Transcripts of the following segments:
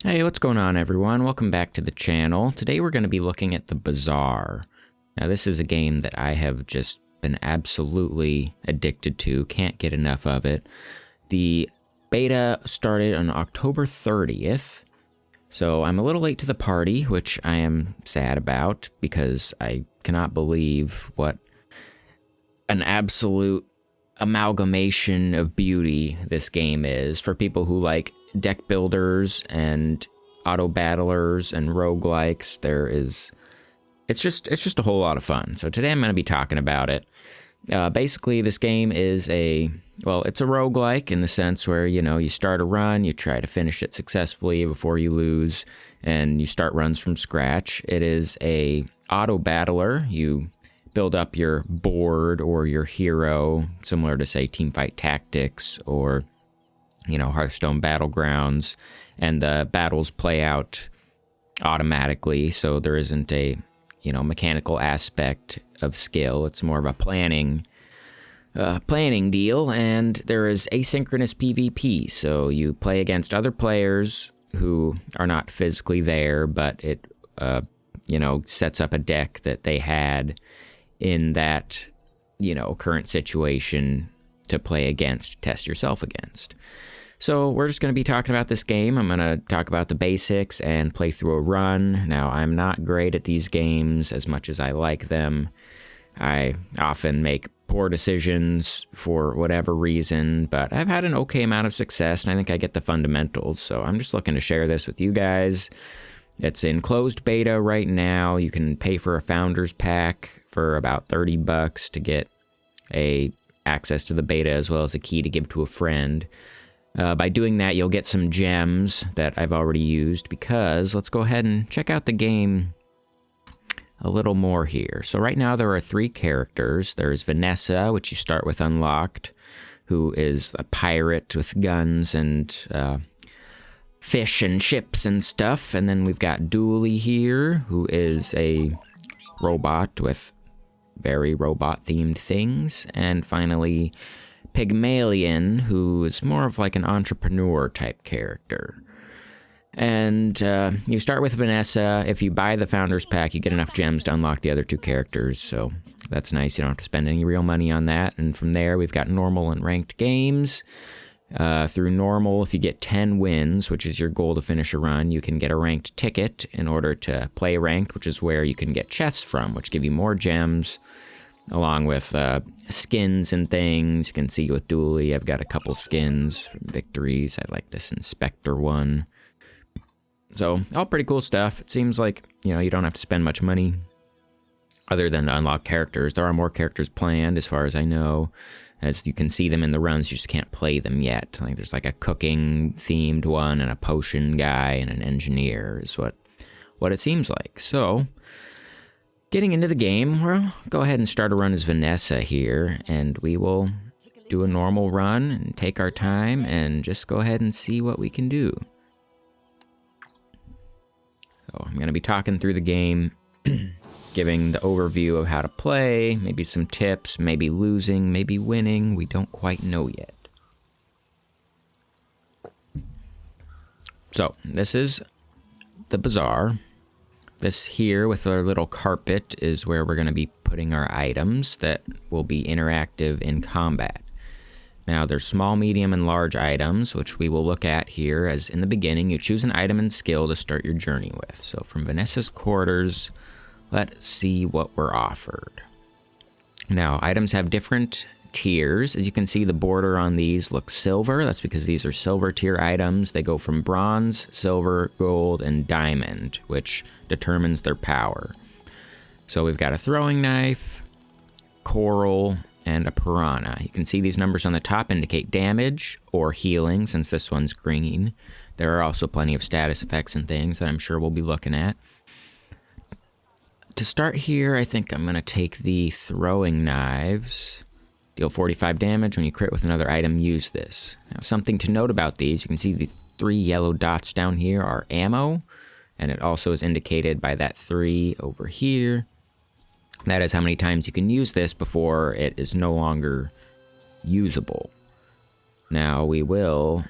Hey, what's going on everyone? Welcome back to the channel. Today we're going to be looking at the Bazaar. Now this is a game that I have just been absolutely addicted to, can't get enough of it. The beta started on October 30th, so I'm a little late to the party, which I am sad about because I cannot believe what an absolute amalgamation of beauty this game is for people who like deck builders and auto battlers and roguelikes. It's just a whole lot of fun. So today I'm going to be talking about it. Basically, this game is it's a roguelike in the sense where, you start a run, you try to finish it successfully before you lose, and you start runs from scratch. It is a auto battler. You build up your board or your hero, similar to, say, Teamfight Tactics or, Hearthstone Battlegrounds, and the battles play out automatically, so there isn't a, mechanical aspect of skill. It's more of a planning deal, and there is asynchronous PvP, so you play against other players who are not physically there, but it, sets up a deck that they had in that, current situation to play against, test yourself against. So we're just going to be talking about this game. I'm going to talk about the basics and play through a run. Now, I'm not great at these games as much as I like them. I often make poor decisions for whatever reason, but I've had an okay amount of success, and I think I get the fundamentals. So I'm just looking to share this with you guys. It's in closed beta right now. You can pay for a founder's pack for about $30 to get access to the beta as well as a key to give to a friend. By doing that, you'll get some gems that I've already used because let's go ahead and check out the game a little more here. So right now there are 3 characters. There's Vanessa, which you start with unlocked, who is a pirate with guns and fish and ships and stuff. And then we've got Dooley here, who is a robot with very robot-themed things. And finally, Pygmalion, who is more of like an entrepreneur-type character. And you start with Vanessa. If you buy the Founder's Pack, you get enough gems to unlock the other 2 characters, so that's nice. You don't have to spend any real money on that. And from there, we've got normal and ranked games. Through normal, if you get 10 wins, which is your goal to finish a run, you can get a ranked ticket in order to play ranked, which is where you can get chests from, which give you more gems, along with skins and things. You can see with Dooley, I've got a couple skins from victories. I like this Inspector one. So, all pretty cool stuff. It seems like, you don't have to spend much money other than to unlock characters. There are more characters planned, as far as I know. As you can see them in the runs, you just can't play them yet. Like, there's like a cooking-themed one, and a potion guy, and an engineer is what it seems like. So, getting into the game, we'll go ahead and start a run as Vanessa here, and we will do a normal run and take our time and just go ahead and see what we can do. So I'm going to be talking through the game, giving the overview of how to play, maybe some tips, maybe losing, maybe winning. We don't quite know yet. So this is the Bazaar. This here with our little carpet is where we're going to be putting our items that will be interactive in combat. Now there's small, medium, and large items, which we will look at here. As in the beginning, you choose an item and skill to start your journey with. So from Vanessa's quarters, let's see what we're offered. Now, items have different tiers. As you can see, the border on these looks silver. That's because these are silver tier items. They go from bronze, silver, gold, and diamond, which determines their power. So we've got a throwing knife, coral, and a piranha. You can see these numbers on the top indicate damage or healing, since this one's green. There are also plenty of status effects and things that I'm sure we'll be looking at. To start here, I think I'm going to take the throwing knives. Deal 45 damage. When you crit with another item, use this. Now, something to note about these, you can see these 3 yellow dots down here are ammo, and it also is indicated by that 3 over here. That is how many times you can use this before it is no longer usable. Now we will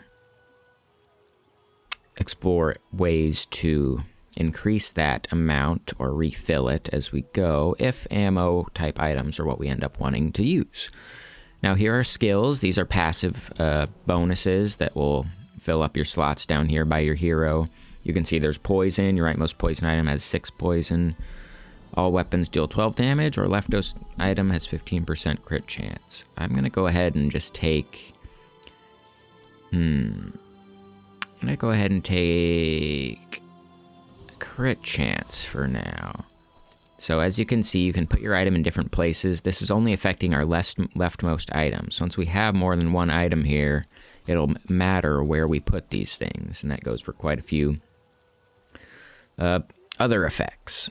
explore ways to increase that amount or refill it as we go if ammo type items are what we end up wanting to use. Now here are skills. These are passive bonuses that will fill up your slots down here by your hero. You can see there's poison. Your rightmost poison item has 6 poison. All weapons deal 12 damage, or leftmost item has 15% crit chance. I'm going to go ahead and just take... I'm going to go ahead and take a crit chance for now. So as you can see, you can put your item in different places. This is only affecting our leftmost items. Once we have more than one item here, it'll matter where we put these things, and that goes for quite a few other effects.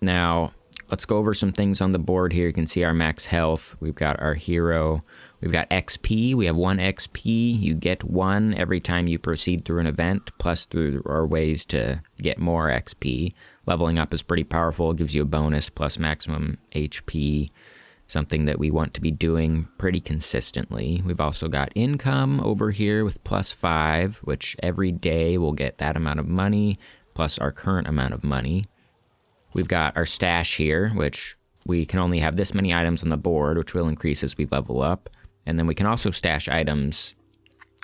Now, let's go over some things on the board here. You can see our max health. We've got our hero. We've got XP. We have 1 XP. You get 1 every time you proceed through an event, plus through our ways to get more XP. Leveling up is pretty powerful. It gives you a bonus plus maximum HP, something that we want to be doing pretty consistently. We've also got income over here with +5, which every day we'll get that amount of money, plus our current amount of money. We've got our stash here, which we can only have this many items on the board, which will increase as we level up. And then we can also stash items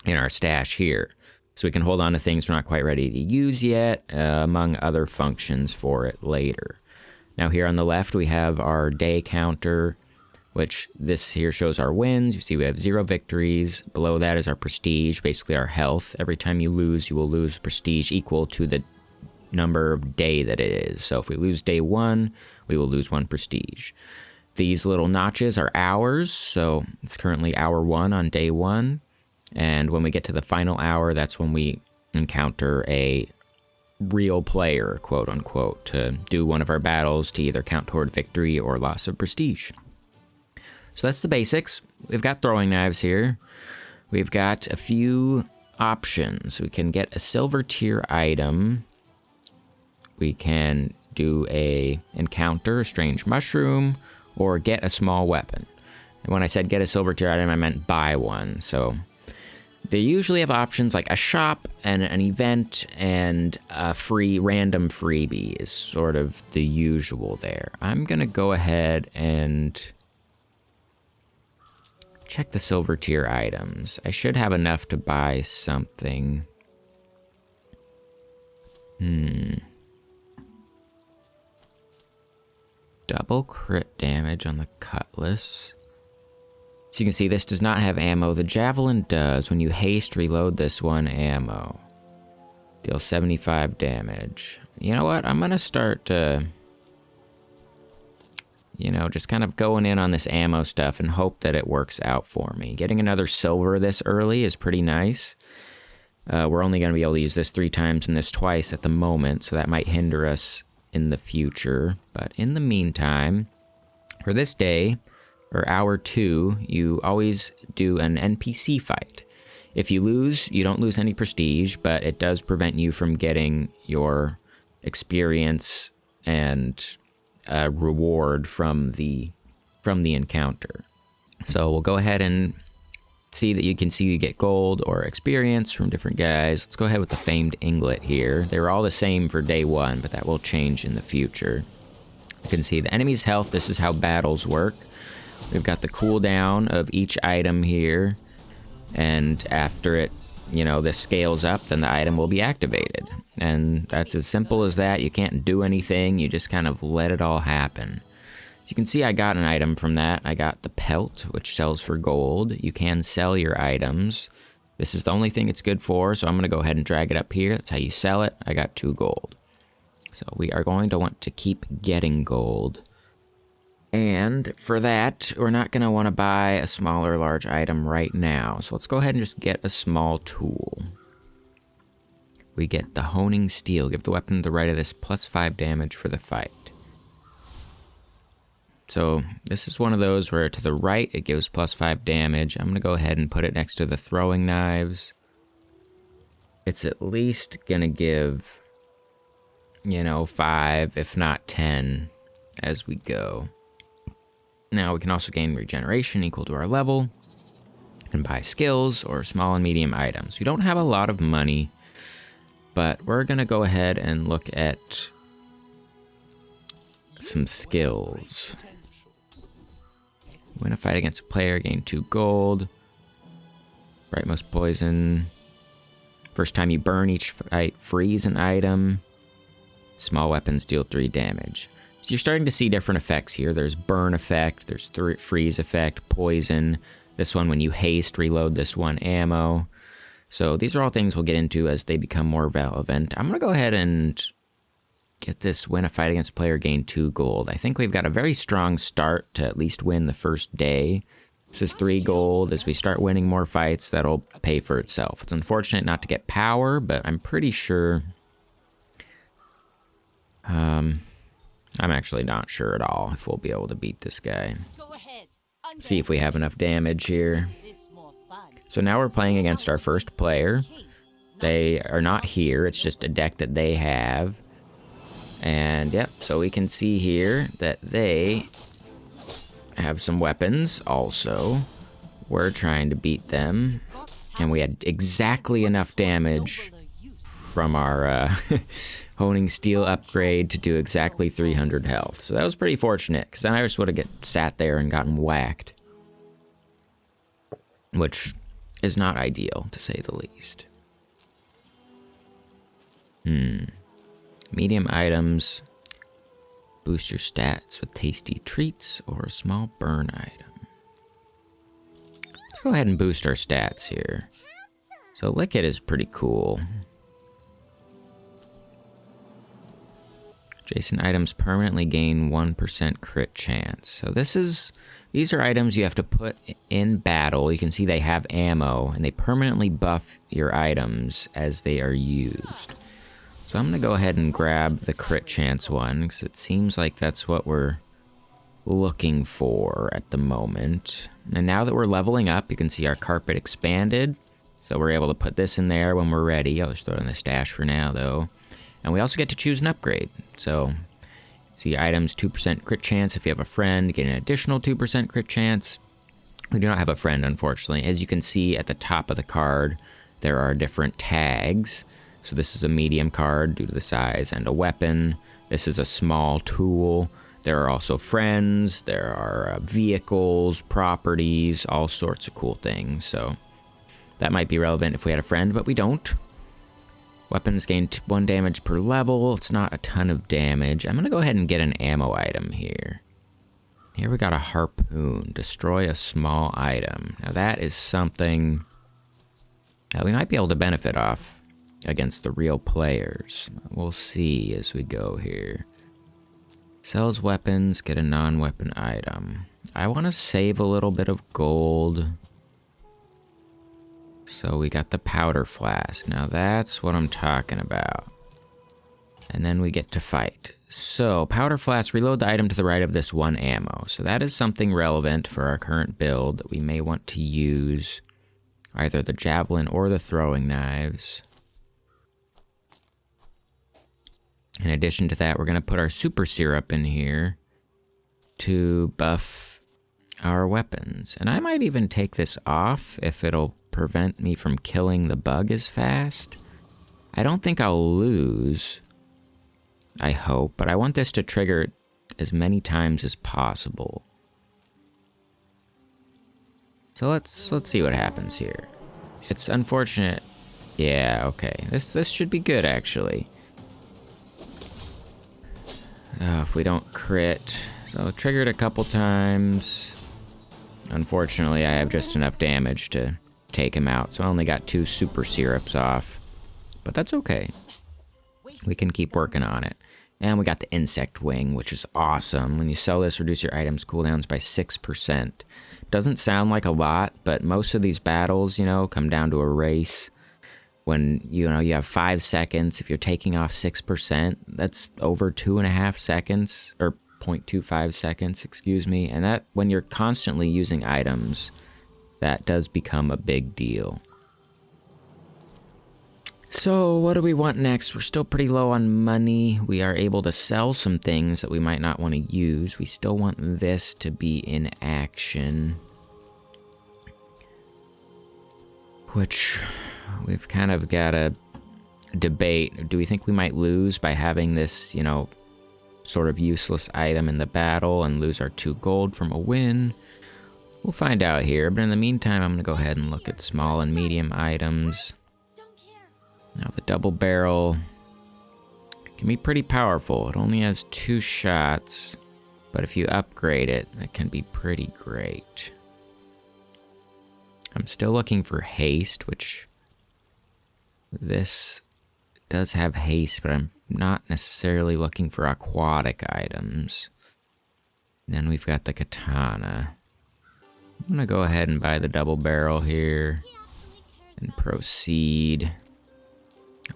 in our stash here. So we can hold on to things we're not quite ready to use yet, among other functions for it later. Now here on the left, we have our day counter, which this here shows our wins. You see we have 0 victories. Below that is our prestige, basically our health. Every time you lose, you will lose prestige equal to the number of day that it is. So if we lose day 1, we will lose 1 prestige. These little notches are hours, so it's currently hour 1 on day 1. And when we get to the final hour, that's when we encounter a real player, quote unquote, to do one of our battles to either count toward victory or loss of prestige. So that's the basics. We've got throwing knives here. We've got a few options. We can get a silver tier item. We can do a encounter, a strange mushroom, or get a small weapon. And when I said get a silver tier item, I meant buy one. So they usually have options like a shop and an event and a free random freebie is sort of the usual there. I'm going to go ahead and check the silver tier items. I should have enough to buy something. Double crit damage on the cutlass. So you can see this does not have ammo. The javelin does. When you haste reload this one, ammo. Deal 75 damage. You know what? I'm going to start, just kind of going in on this ammo stuff and hope that it works out for me. Getting another silver this early is pretty nice. We're only going to be able to use this 3 times and this twice at the moment, so that might hinder us in the future. But in the meantime, for this day, or hour 2, you always do an NPC fight. If you lose, you don't lose any prestige, but it does prevent you from getting your experience and reward from the encounter. So we'll go ahead and see that you get gold or experience from different guys. Let's go ahead with the famed inglet here. They were all the same for day 1, but that will change in the future. You can see the enemy's health. This is how battles work. We've got the cooldown of each item here, and after it, this scales up, then the item will be activated. And that's as simple as that. You can't do anything, you just kind of let it all happen. As you can see, I got an item from that. I got the pelt, which sells for gold. You can sell your items. This is the only thing it's good for, so I'm going to go ahead and drag it up here. That's how you sell it. I got 2 gold. So we are going to want to keep getting gold. And for that, we're not going to want to buy a small or large item right now. So let's go ahead and just get a small tool. We get the honing steel. Give the weapon to the right of this +5 damage for the fight. So this is one of those where to the right, it gives +5 damage. I'm going to go ahead and put it next to the throwing knives. It's at least going to give, 5, if not 10, as we go. Now we can also gain regeneration equal to our level. We can buy skills or small and medium items. We don't have a lot of money, But we're going to go ahead and look at some skills. Win a fight against a player, gain 2 gold. Rightmost poison. First time you burn each fight, freeze an item. Small weapons deal 3 damage. So you're starting to see different effects here. There's burn effect, there's freeze effect, poison. This one, when you haste, reload this 1 ammo. So these are all things we'll get into as they become more relevant. I'm going to go ahead and get this win a fight against a player, gain 2 gold. I think we've got a very strong start to at least win the first day. This is 3 gold. As we start winning more fights, that'll pay for itself. It's unfortunate not to get power, but I'm pretty sure... I'm actually not sure at all if we'll be able to beat this guy. See if we have enough damage here. So now we're playing against our first player. They are not here. It's just a deck that they have. And yep, so we can see here that they have some weapons also. We're trying to beat them. And we had exactly enough damage from our honing steel upgrade to do exactly 300 health. So that was pretty fortunate, because then I just would have sat there and gotten whacked. Which is not ideal, to say the least. Medium items. Boost your stats with tasty treats or a small burn item. Let's go ahead and boost our stats here. So Lick It is pretty cool. Adjacent items permanently gain 1% crit chance. So these are items you have to put in battle. You can see they have ammo, and they permanently buff your items as they are used. So I'm going to go ahead and grab the crit chance one, because it seems like that's what we're looking for at the moment. And now that we're leveling up, you can see our carpet expanded. So we're able to put this in there when we're ready. I'll just throw it in the stash for now, though. And we also get to choose an upgrade. So, see items, 2% crit chance. If you have a friend, get an additional 2% crit chance. We do not have a friend, unfortunately. As you can see at the top of the card, there are different tags. So this is a medium card due to the size, and a weapon. This is a small tool. There are also friends. There are vehicles, properties, all sorts of cool things. So that might be relevant if we had a friend, but we don't. Weapons gain 1 damage per level. It's not a ton of damage. I'm going to go ahead and get an ammo item here. Here we got a harpoon. Destroy a small item. Now that is something that we might be able to benefit off against the real players. We'll see as we go here. Sells weapons, get a non-weapon item. I want to save a little bit of gold. So we got the powder flask. Now that's what I'm talking about. And then we get to fight. So powder flask, reload the item to the right of this 1 ammo. So that is something relevant for our current build that we may want to use. Either the javelin or the throwing knives. In addition to that, we're going to put our super syrup in here to buff our weapons. And I might even take this off if it'll prevent me from killing the bug as fast. I don't think I'll lose, I hope, but I want this to trigger as many times as possible. So let's see what happens here. It's unfortunate. Yeah, okay. This should be good, actually. If we don't crit. So triggered a couple times. Unfortunately, I have just enough damage to take him out, so I only got 2 super syrups off. But that's okay. We can keep working on it. And we got the insect wing, which is awesome. When you sell this, reduce your items cooldowns by 6%. Doesn't sound like a lot, but most of these battles, come down to a race. When, you have 5 seconds, if you're taking off 6%, that's over 2.5 seconds, or 0.25 seconds, excuse me. And that, when you're constantly using items, that does become a big deal. So what do we want next? We're still pretty low on money. We are able to sell some things that we might not want to use. We still want this to be in action. Which we've kind of got to debate. Do we think we might lose by having this, you know, sort of useless item in the battle and lose our 2 gold from a win? We'll find out here, but in the meantime, I'm going to go ahead and look at small and medium items. Now, the double barrel can be pretty powerful. It only has 2 shots, but if you upgrade it, it can be pretty great. I'm still looking for haste, which this does have haste, but I'm not necessarily looking for aquatic items. Then we've got the katana. I'm gonna go ahead and buy the double barrel here and proceed.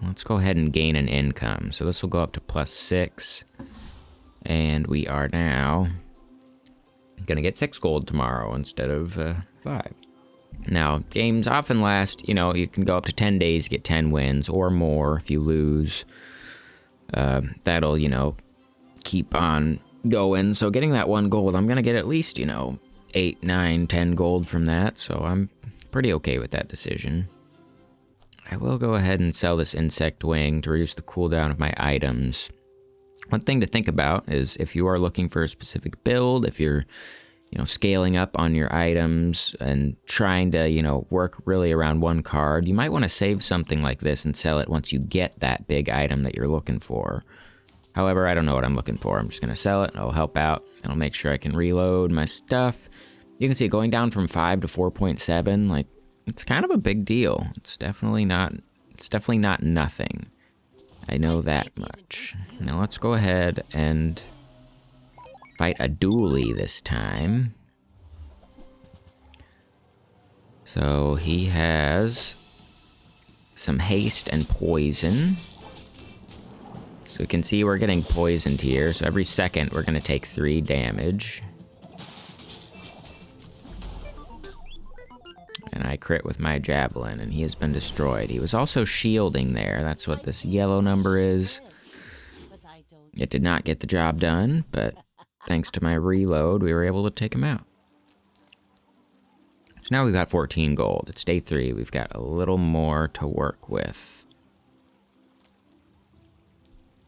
Let's go ahead and gain an income. So this will go up to +6. And we are now gonna get 6 gold tomorrow instead of 5. Now, games often last, you know, you can go up to 10 days, get 10 wins or more. If you lose, that'll, you know, keep on going. So getting that 1 gold, I'm gonna get at least, you know, 8, 9, 10 gold from that. So I'm pretty okay with that decision. I will go ahead and sell this insect wing to reduce the cooldown of my items. One thing to think about is if you are looking for a specific build, if you're, you know, scaling up on your items and trying to, you know, work really around 1 card, you might want to save something like this and sell it once you get that big item that you're looking for. However, I don't know what I'm looking for. I'm just going to sell it, and I'll help out, and I'll make sure I can reload my stuff. You can see it going down from 5 to 4.7, like, it's kind of a big deal. It's definitely not nothing. I know that much. Now let's go ahead and fight a dually this time. So he has some haste and poison. So we can see we're getting poisoned here. So every second we're going to take 3 damage. And I crit with my javelin, and he has been destroyed. He was also shielding there. That's what this yellow number is. It did not get the job done, but thanks to my reload, we were able to take him out. So now we've got 14 gold. It's day 3. We've got a little more to work with.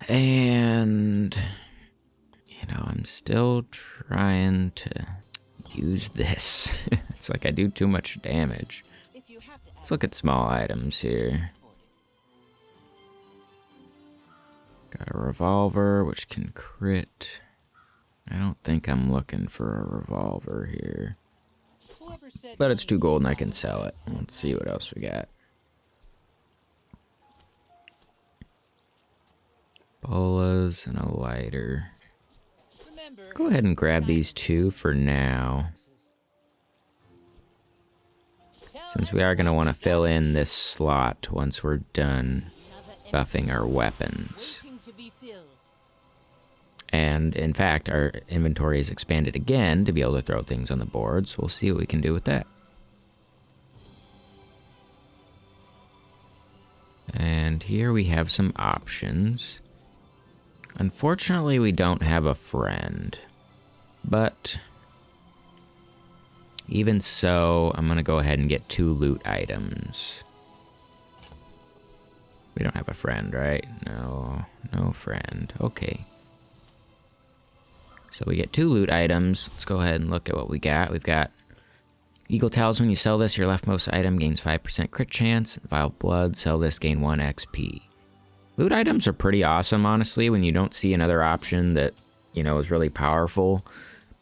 And, you know, I'm still trying to use this. It's like I do too much damage. Let's look at small items here. Got a revolver, which can crit. I don't think I'm looking for a revolver here. But it's 2 gold and I can sell it. Let's see what else we got. Bolas and a lighter. Go ahead and grab these 2 for now, since we are going to want to fill in this slot once we're done buffing our weapons. And in fact, our inventory is expanded again to be able to throw things on the board, so we'll see what we can do with that. And here we have some options. Unfortunately, we don't have a friend, but even so, I'm going to go ahead and get 2 loot items. We don't have a friend, right? No friend. Okay. So we get 2 loot items. Let's go ahead and look at what we got. We've got Eagle Talons. When you sell this, your leftmost item gains 5% crit chance. Vile Blood, sell this, gain 1 XP. Loot items are pretty awesome, honestly, when you don't see another option that, you know, is really powerful.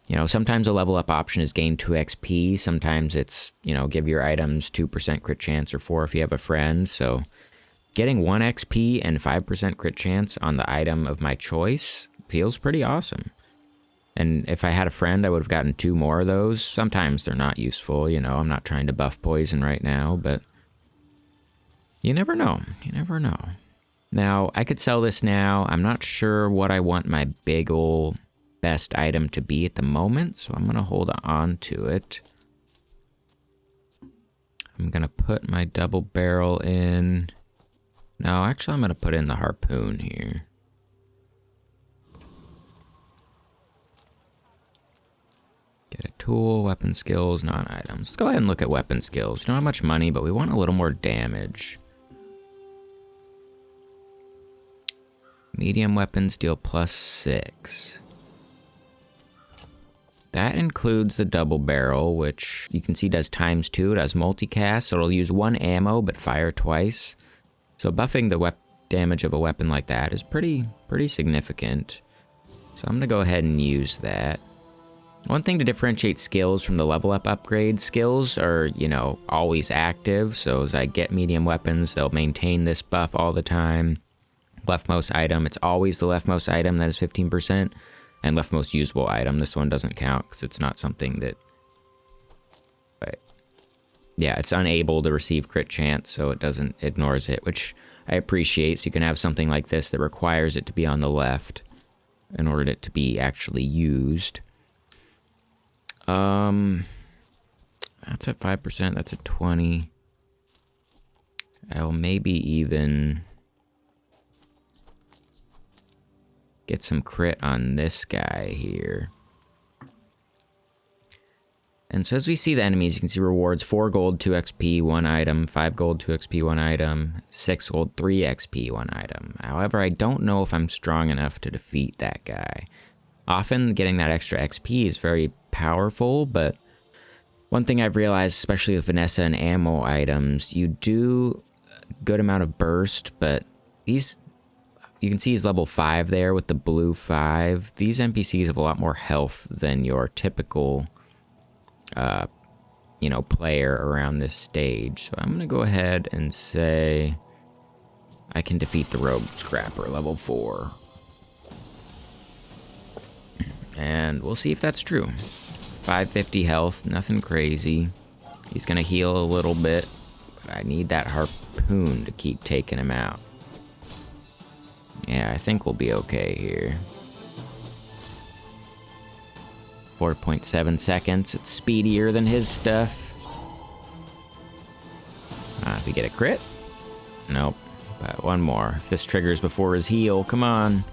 You know, sometimes a level up option is gain 2 XP. Sometimes it's, you know, give your items 2% crit chance or 4 if you have a friend. So getting 1 XP and 5% crit chance on the item of my choice feels pretty awesome. And if I had a friend, I would have gotten 2 more of those. Sometimes they're not useful, you know, I'm not trying to buff poison right now, but you never know. You never know. Now, I could sell this now. I'm not sure what I want my big ol' best item to be at the moment, so I'm going to hold on to it. I'm going to put my double barrel in. No, actually, I'm going to put in the harpoon here. Get a tool, weapon skills, non-items. Let's go ahead and look at weapon skills. We don't have much money, but we want a little more damage. Medium weapons deal +6. That includes the double barrel, which you can see does ×2. It has multicast, so it'll use 1 ammo but fire twice. So buffing the damage of a weapon like that is pretty significant. So I'm gonna go ahead and use that. One thing to differentiate skills from the level up upgrade, skills are, you know, always active. So as I get medium weapons, they'll maintain this buff all the time. Leftmost item, it's always the leftmost item that is 15%. And leftmost usable item, this one doesn't count because it's not something that... But yeah, it's unable to receive crit chance, so it ignores it, which I appreciate. So you can have something like this that requires it to be on the left in order it to be actually used. That's at 5%, that's at 20. I'll maybe even get some crit on this guy here. And so as we see the enemies, you can see rewards 4 gold, 2 XP, 1 item, 5 gold, 2 XP, 1 item, 6 gold, 3 XP, 1 item. However, I don't know if I'm strong enough to defeat that guy. Often getting that extra XP is very powerful, but one thing I've realized, especially with Vanessa and ammo items, you do a good amount of burst, but these... You can see he's level 5 there with the blue 5. These NPCs have a lot more health than your typical, you know, player around this stage. So I'm going to go ahead and say I can defeat the rogue scrapper, level 4. And we'll see if that's true. 550 health, nothing crazy. He's going to heal a little bit, but I need that harpoon to keep taking him out. Yeah, I think we'll be okay here. 4.7 seconds. It's speedier than his stuff. If we get a crit? Nope. But one more. If this triggers before his heal, come on.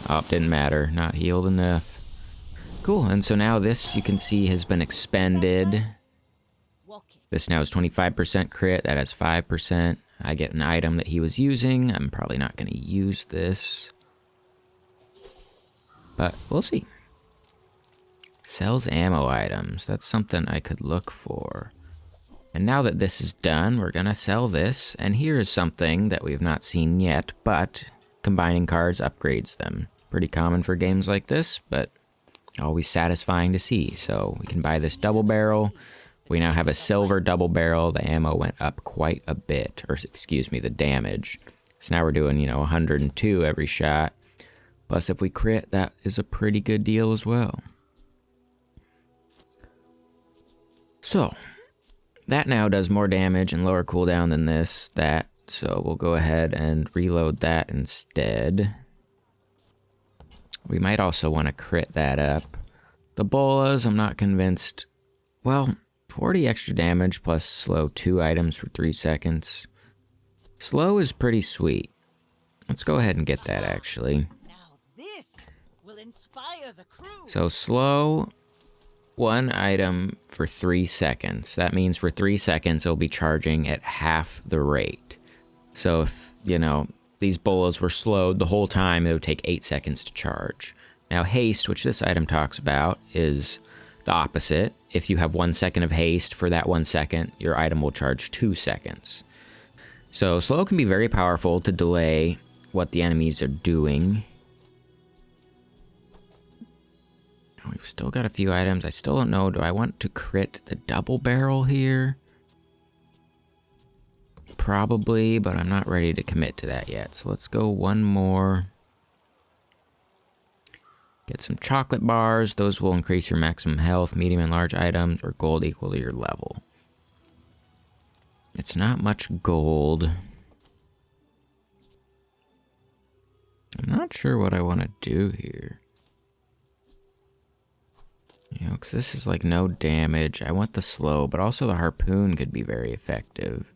Oh, didn't matter. Not healed enough. Cool, and so now this, you can see, has been expended. This now is 25% crit. That has 5%. I get an item that he was using. I'm probably not going to use this, but we'll see. Sells ammo items. That's something I could look for. And now that this is done, we're going to sell this. And here is something that we have not seen yet, but combining cards upgrades them. Pretty common for games like this, but always satisfying to see. So we can buy this double barrel. We now have a silver double barrel. The ammo went up quite a bit, or excuse me, the damage. So now we're doing, you know, 102 every shot. Plus, if we crit, that is a pretty good deal as well. So, that now does more damage and lower cooldown than that. So we'll go ahead and reload that instead. We might also want to crit that up. The bolas, I'm not convinced. Well, 40 extra damage plus slow 2 items for 3 seconds. Slow is pretty sweet. Let's go ahead and get that, actually. Now this will inspire the crew. So slow 1 item for 3 seconds. That means for 3 seconds it'll be charging at half the rate. So if, you know, these bolas were slowed the whole time, it would take 8 seconds to charge. Now haste, which this item talks about, is the opposite. If you have 1 second of haste, for that 1 second, your item will charge 2 seconds. So slow can be very powerful to delay what the enemies are doing. We've still got a few items. I still don't know, do I want to crit the double barrel here? Probably, but I'm not ready to commit to that yet. So let's go one more. Get some chocolate bars. Those will increase your maximum health, medium and large items, or gold equal to your level. It's not much gold. I'm not sure what I want to do here. You know, because this is like no damage. I want the slow, but also the harpoon could be very effective.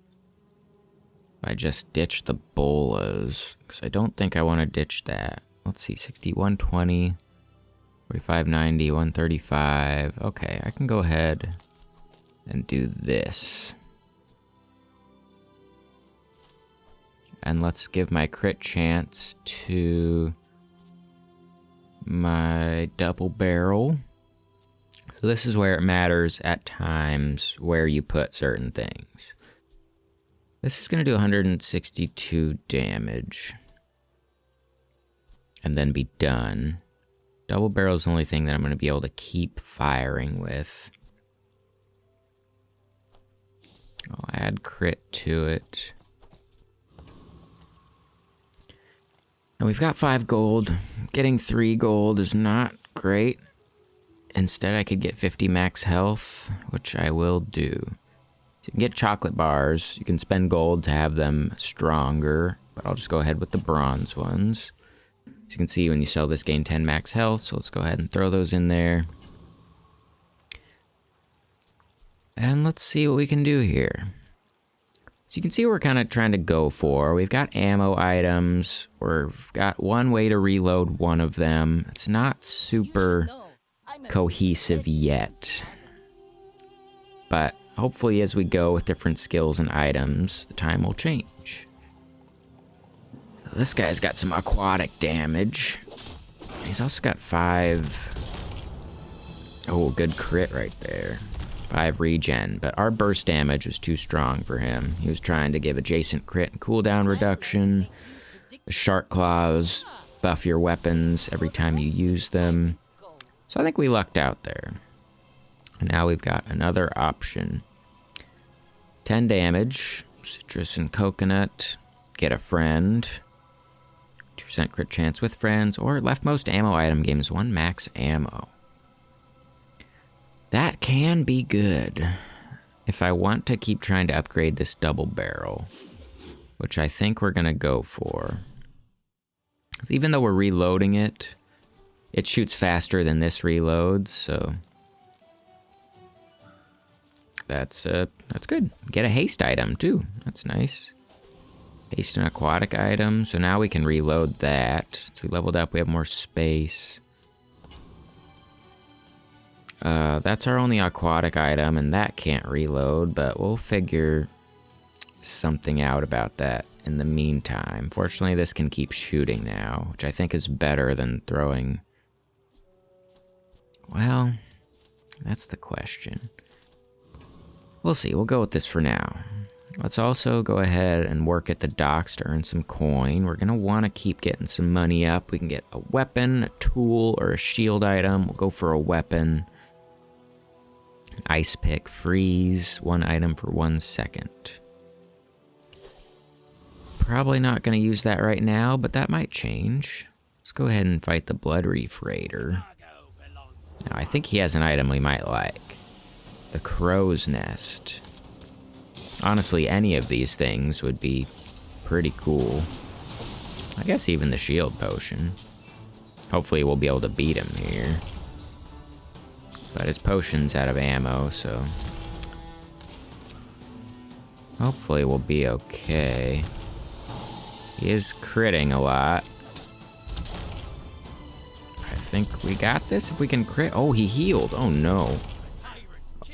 If I just ditch the bolas, because I don't think I want to ditch that. Let's see, 60, 120, 45, 90, 135. Okay, I can go ahead and do this. And let's give my crit chance to my double barrel. So this is where it matters at times where you put certain things. This is going to do 162 damage. And then be done. Double barrel is the only thing that I'm going to be able to keep firing with. I'll add crit to it. And we've got 5 gold. Getting 3 gold is not great. Instead, I could get 50 max health, which I will do. So you can get chocolate bars. You can spend gold to have them stronger, but I'll just go ahead with the bronze ones. As you can see, when you sell this, gain 10 max health, so let's go ahead and throw those in there. And let's see what we can do here. So you can see what we're kind of trying to go for. We've got ammo items. We've got one way to reload one of them. It's not super cohesive yet. But hopefully as we go with different skills and items, the time will change. So this guy's got some aquatic damage. He's also got 5... Oh, good crit right there. 5 regen, but our burst damage was too strong for him. He was trying to give adjacent crit and cooldown reduction. The shark claws buff your weapons every time you use them. So I think we lucked out there. And now we've got another option. 10 damage, citrus and coconut, get a friend, 2% crit chance with friends, or leftmost ammo item gains 1 max ammo. That can be good if I want to keep trying to upgrade this double barrel, which I think we're going to go for. Even though we're reloading it, it shoots faster than this reloads, so that's good. Get a haste item too. That's nice. Haste an aquatic item, so now we can reload that. Since we leveled up, we have more space. That's our only aquatic item, and that can't reload, but we'll figure something out about that in the meantime. Fortunately, this can keep shooting now, which I think is better than throwing. Well, that's the question. We'll see. We'll go with this for now. Let's also go ahead and work at the docks to earn some coin. We're going to want to keep getting some money up. We can get a weapon, a tool, or a shield item. We'll go for a weapon. Ice pick, freeze, 1 item for 1 second. Probably not going to use that right now, but that might change. Let's go ahead and fight the Blood Reef Raider. Now, I think he has an item we might like. The Crow's Nest. Honestly, any of these things would be pretty cool. I guess even the shield potion. Hopefully we'll be able to beat him here. But his potion's out of ammo, so hopefully we'll be okay. He is critting a lot. I think we got this if we can crit. Oh, he healed. Oh, no.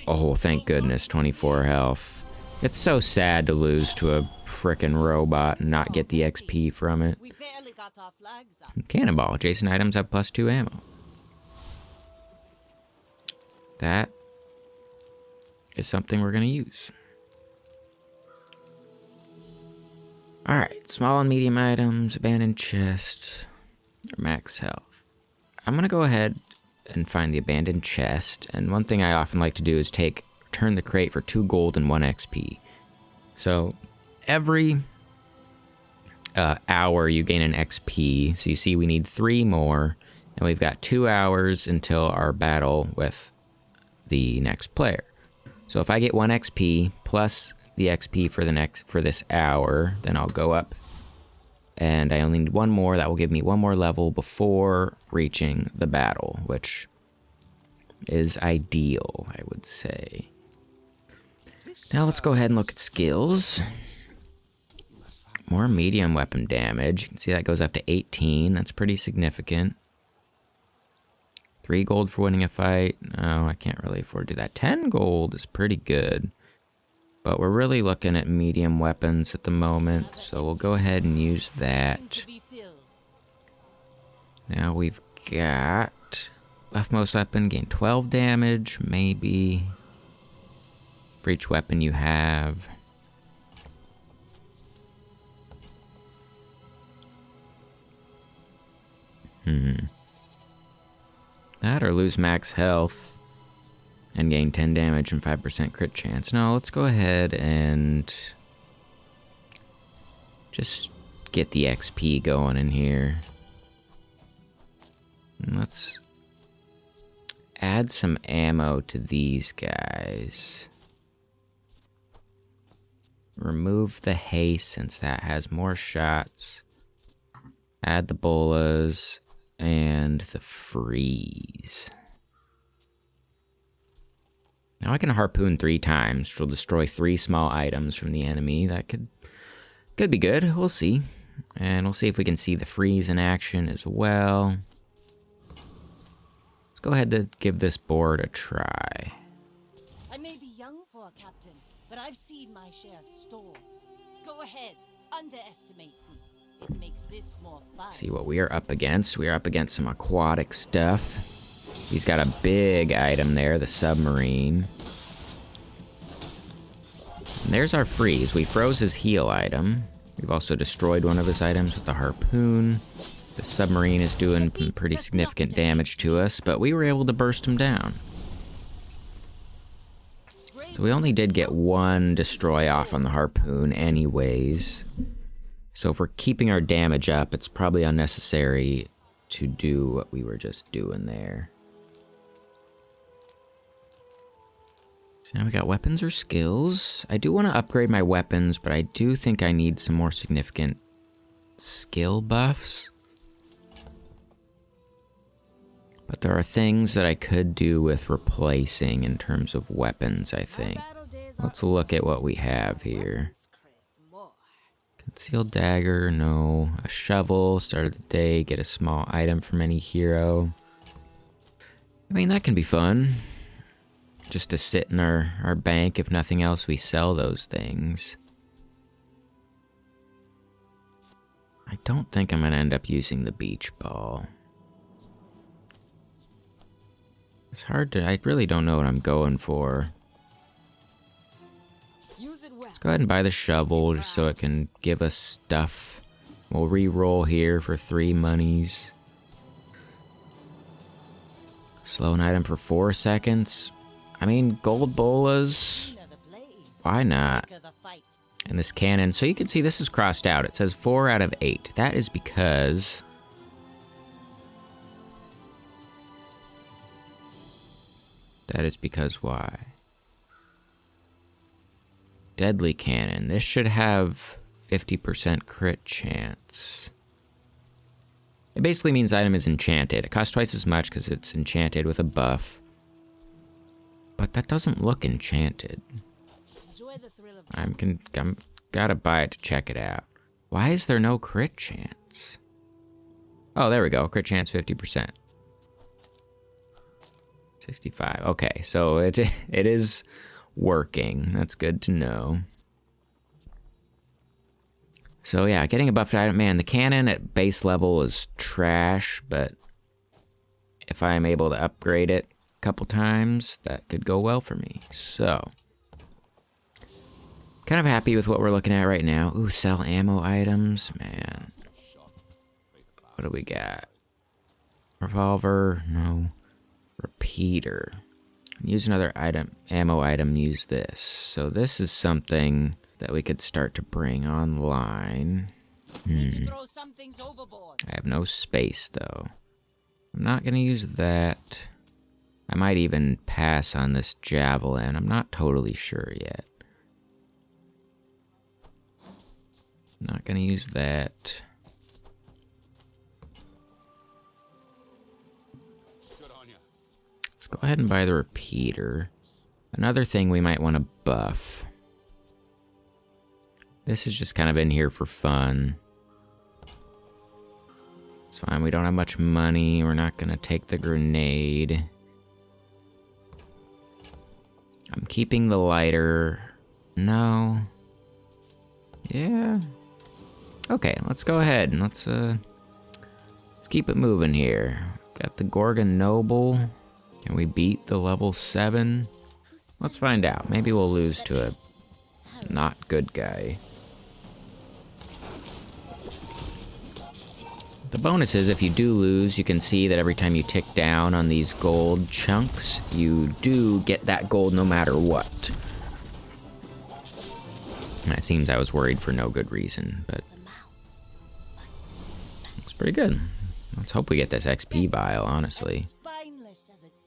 Oh, thank goodness, 24 health. It's so sad to lose to a frickin' robot and not get the XP from it. We barely got our flags up. Cannonball. Adjacent items have +2 ammo. That is something we're going to use. Alright, small and medium items, abandoned chest, max health. I'm going to go ahead and find the abandoned chest, and one thing I often like to do is turn the crate for 2 gold and 1 XP. So every hour you gain an XP, so you see we need 3 more, and we've got 2 hours until our battle with the next player. So if I get 1 XP plus the XP for this hour, then I'll go up, and I only need 1 more. That will give me 1 more level before reaching the battle, which is ideal, I would say. Now let's go ahead and look at skills. More medium weapon damage. You can see that goes up to 18. That's pretty significant. 3 gold for winning a fight. No, I can't really afford to do that. 10 gold is pretty good. But we're really looking at medium weapons at the moment, so we'll go ahead and use that. Now we've got leftmost weapon, gain 12 damage, maybe. For each weapon you have. That or lose max health and gain 10 damage and 5% crit chance. No, let's go ahead and just get the XP going in here. And let's add some ammo to these guys. Remove the haste since that has more shots. Add the bolas and the freeze. Now I can harpoon 3 times, which will destroy 3 small items from the enemy. That could be good. We'll see. And we'll see if we can see the freeze in action as well. Let's go ahead and give this board a try. I may be young for a captain, but I've seen my share of storms. Go ahead, underestimate me. It makes this more fun. See what we are up against. We are up against some aquatic stuff. He's got a big item there, the submarine. And there's our freeze. We froze his heal item. We've also destroyed one of his items with the harpoon. The submarine is doing some pretty significant damage to us, but we were able to burst him down. So we only did get 1 destroy off on the harpoon anyways. So if we're keeping our damage up, it's probably unnecessary to do what we were just doing there. So now we got weapons or skills. I do want to upgrade my weapons, but I do think I need some more significant skill buffs. But there are things that I could do with replacing in terms of weapons, I think. Let's look at what we have here. Concealed dagger, no. A shovel, start of the day, get a small item from any hero. I mean, that can be fun. Just to sit in our bank. If nothing else, we sell those things. I don't think I'm going to end up using the beach ball. It's hard to... I really don't know what I'm going for. Let's go ahead and buy the shovel just so it can give us stuff. We'll re-roll here for 3 monies. Slow an item for 4 seconds. I mean, gold bolas. Why not? And this cannon. So you can see this is crossed out. It says 4 out of 8. That is because... why? Deadly cannon. This should have 50% crit chance. It basically means the item is enchanted. It costs twice as much because it's enchanted with a buff. But that doesn't look enchanted. I'm gotta buy it to check it out. Why is there no crit chance? Oh, there we go. Crit chance 50%. 65. Okay, so it is working. That's good to know. So yeah, getting a buffed item. Man, the cannon at base level is trash, but if I'm able to upgrade it a couple times, that could go well for me. So, kind of happy with what we're looking at right now. Ooh, sell ammo items. Man. What do we got? Revolver? No. Repeater. Use another item, ammo item, use this. So this is something that we could start to bring online. I have no space though. I'm not gonna use that. I might even pass on this javelin. I'm not totally sure yet. Not gonna use that. Let's go ahead and buy the repeater. Another thing we might want to buff. This is just kind of in here for fun. It's fine, we don't have much money. We're not gonna take the grenade. I'm keeping the lighter. No. Yeah. Okay, let's go ahead and let's keep it moving here. Got the Gorgon Noble. Can we beat the level 7? Let's find out. Maybe we'll lose to a not good guy. The bonus is if you do lose, you can see that every time you tick down on these gold chunks, you do get that gold no matter what. And it seems I was worried for no good reason, but looks pretty good. Let's hope we get this XP vial, honestly.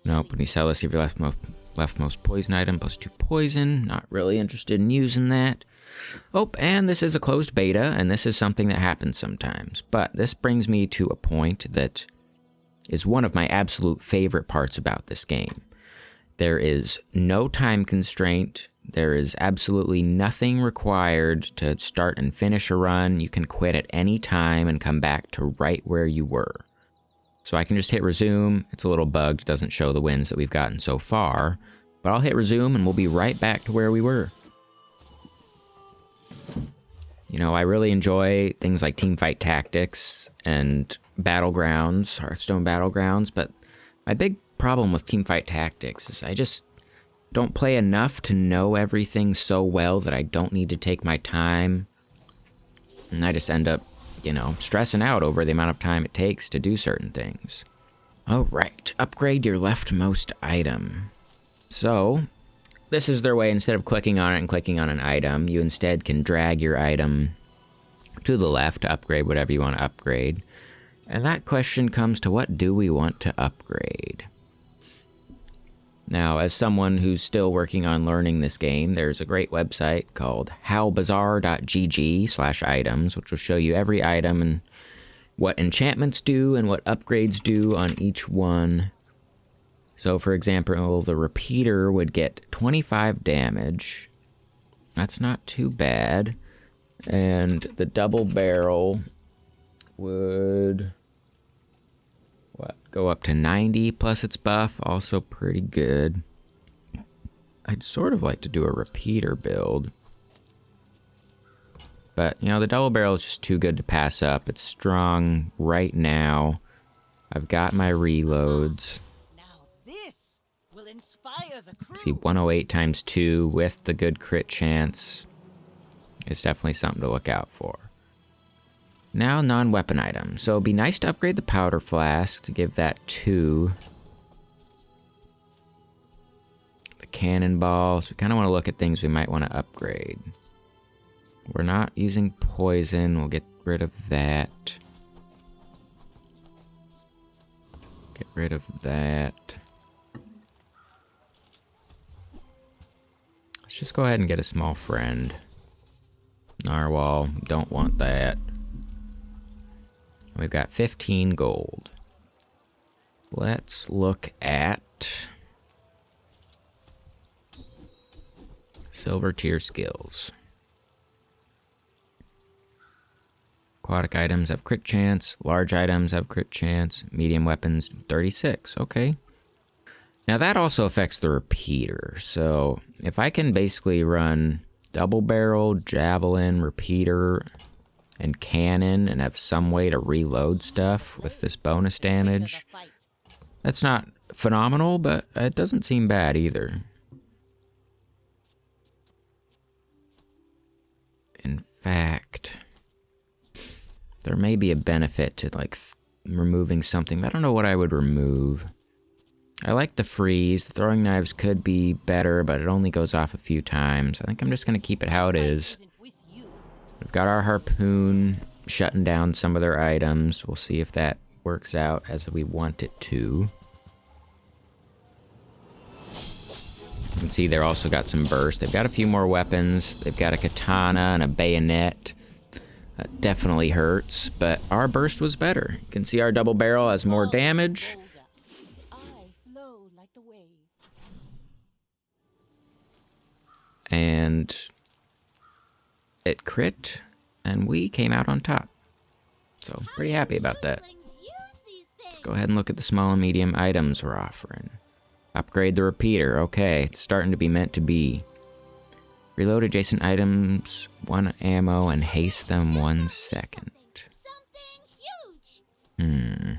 Nope, when you sell this, give your leftmost poison item plus 2 poison. Not really interested in using that. Oh, and this is a closed beta, and this is something that happens sometimes. But this brings me to a point that is one of my absolute favorite parts about this game. There is no time constraint. There is absolutely nothing required to start and finish a run. You can quit at any time and come back to right where you were. So I can just hit resume. It's a little bugged, doesn't show the wins that we've gotten so far. But I'll hit resume and we'll be right back to where we were. You know, I really enjoy things like teamfight tactics and battlegrounds, Hearthstone battlegrounds, but my big problem with teamfight tactics is I just don't play enough to know everything so well that I don't need to take my time. And I just end up, you know, stressing out over the amount of time it takes to do certain things. All right, upgrade your leftmost item. So this is their way, instead of clicking on it and clicking on an item, you instead can drag your item to the left to upgrade whatever you want to upgrade. And that question comes to, what do we want to upgrade? Now, as someone who's still working on learning this game, there's a great website called howbazaar.gg/items, which will show you every item and what enchantments do and what upgrades do on each one. So, for example, the repeater would get 25 damage. That's not too bad. And the double barrel would, go up to 90 plus its buff. Also pretty good. I'd sort of like to do a repeater build. But, you know, the double barrel is just too good to pass up. It's strong right now. I've got my reloads. See, 108 times 2 with the good crit chance is definitely something to look out for. Now, non-weapon item. So it'd be nice to upgrade the powder flask to give that 2. The cannonball. So we kind of want to look at things we might want to upgrade. We're not using poison. We'll get rid of that. Get rid of that. Let's just go ahead and get a small friend. Narwhal, don't want that. We've got 15 gold. Let's look at silver tier skills. Aquatic items have crit chance, large items have crit chance, medium weapons 36, okay. Now that also affects the repeater, so if I can basically run double barrel, javelin, repeater, and cannon and have some way to reload stuff with this bonus damage, that's not phenomenal, but it doesn't seem bad either. In fact, there may be a benefit to like removing something. I don't know what I would remove. I like the freeze. The throwing knives could be better, but it only goes off a few times. I think I'm just going to keep it how it is. We've got our harpoon shutting down some of their items. We'll see if that works out as we want it to. You can see they're also got some burst. They've got a few more weapons. They've got a katana and a bayonet. That definitely hurts, but our burst was better. You can see our double barrel has more damage. And it crit, and we came out on top. So, pretty happy about that. Let's go ahead and look at the small and medium items we're offering. Upgrade the repeater. Okay, it's starting to be meant to be. Reload adjacent items 1 ammo and haste them 1 second. Hmm.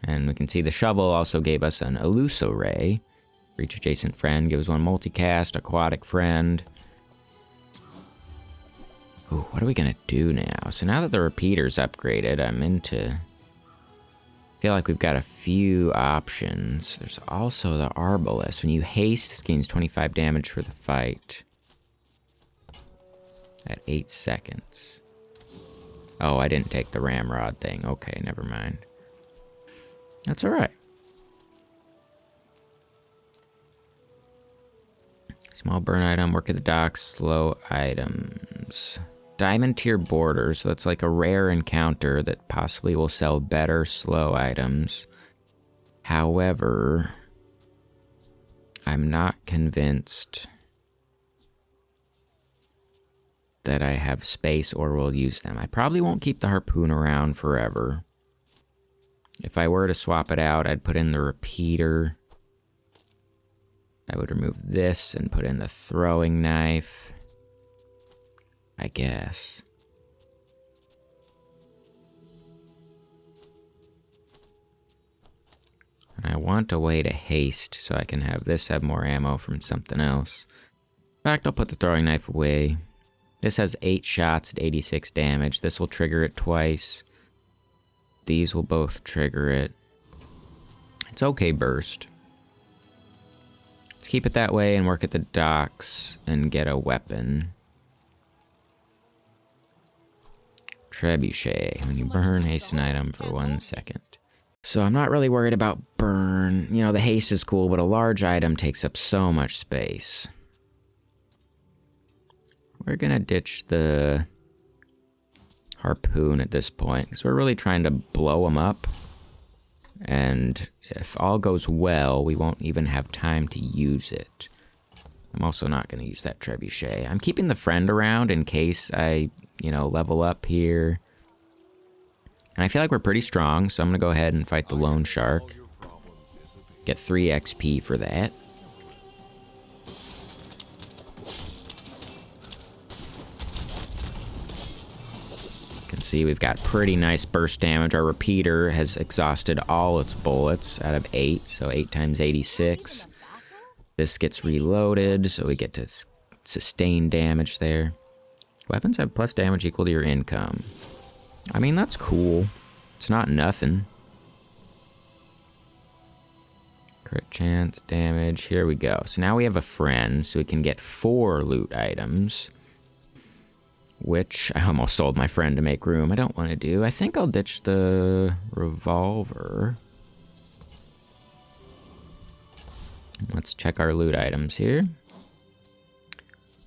And we can see the shovel also gave us an Eluso Ray. For each adjacent friend gives 1 multicast, aquatic friend. Ooh, what are we gonna do now? So now that the repeater's upgraded, I feel like we've got a few options. There's also the Arbalest. When you haste, this gains 25 damage for the fight. At 8 seconds. Oh, I didn't take the ramrod thing. Okay, never mind. That's alright. Small burn item, work at the docks, slow items. Diamond tier border, so that's like a rare encounter that possibly will sell better slow items. However, I'm not convinced that I have space or will use them. I probably won't keep the harpoon around forever. If I were to swap it out, I'd put in the repeater. I would remove this and put in the throwing knife, I guess. And I want a way to haste so I can have this have more ammo from something else. In fact, I'll put the throwing knife away. This has 8 shots at 86 damage. This will trigger it twice. These will both trigger it. It's okay burst. Let's keep it that way and work at the docks and get a weapon. Trebuchet. When you burn, haste an item for 1 second. So I'm not really worried about burn. You know, the haste is cool, but a large item takes up so much space. We're gonna ditch the harpoon at this point, because we're really trying to blow them up. And if all goes well, we won't even have time to use it. I'm also not going to use that trebuchet. I'm keeping the friend around in case I, level up here. And I feel like we're pretty strong, so I'm going to go ahead and fight the lone shark. Get 3 XP for that. You can see we've got pretty nice burst damage. Our repeater has exhausted all its bullets out of 8, so 8 times 86. This gets reloaded, so we get to sustain damage there. Weapons have plus damage equal to your income. I mean, that's cool. It's not nothing. Crit chance, damage, here we go. So now we have a friend, so we can get 4 loot items. Which, I almost sold my friend to make room. I don't want to do. I think I'll ditch the revolver. Let's check our loot items here.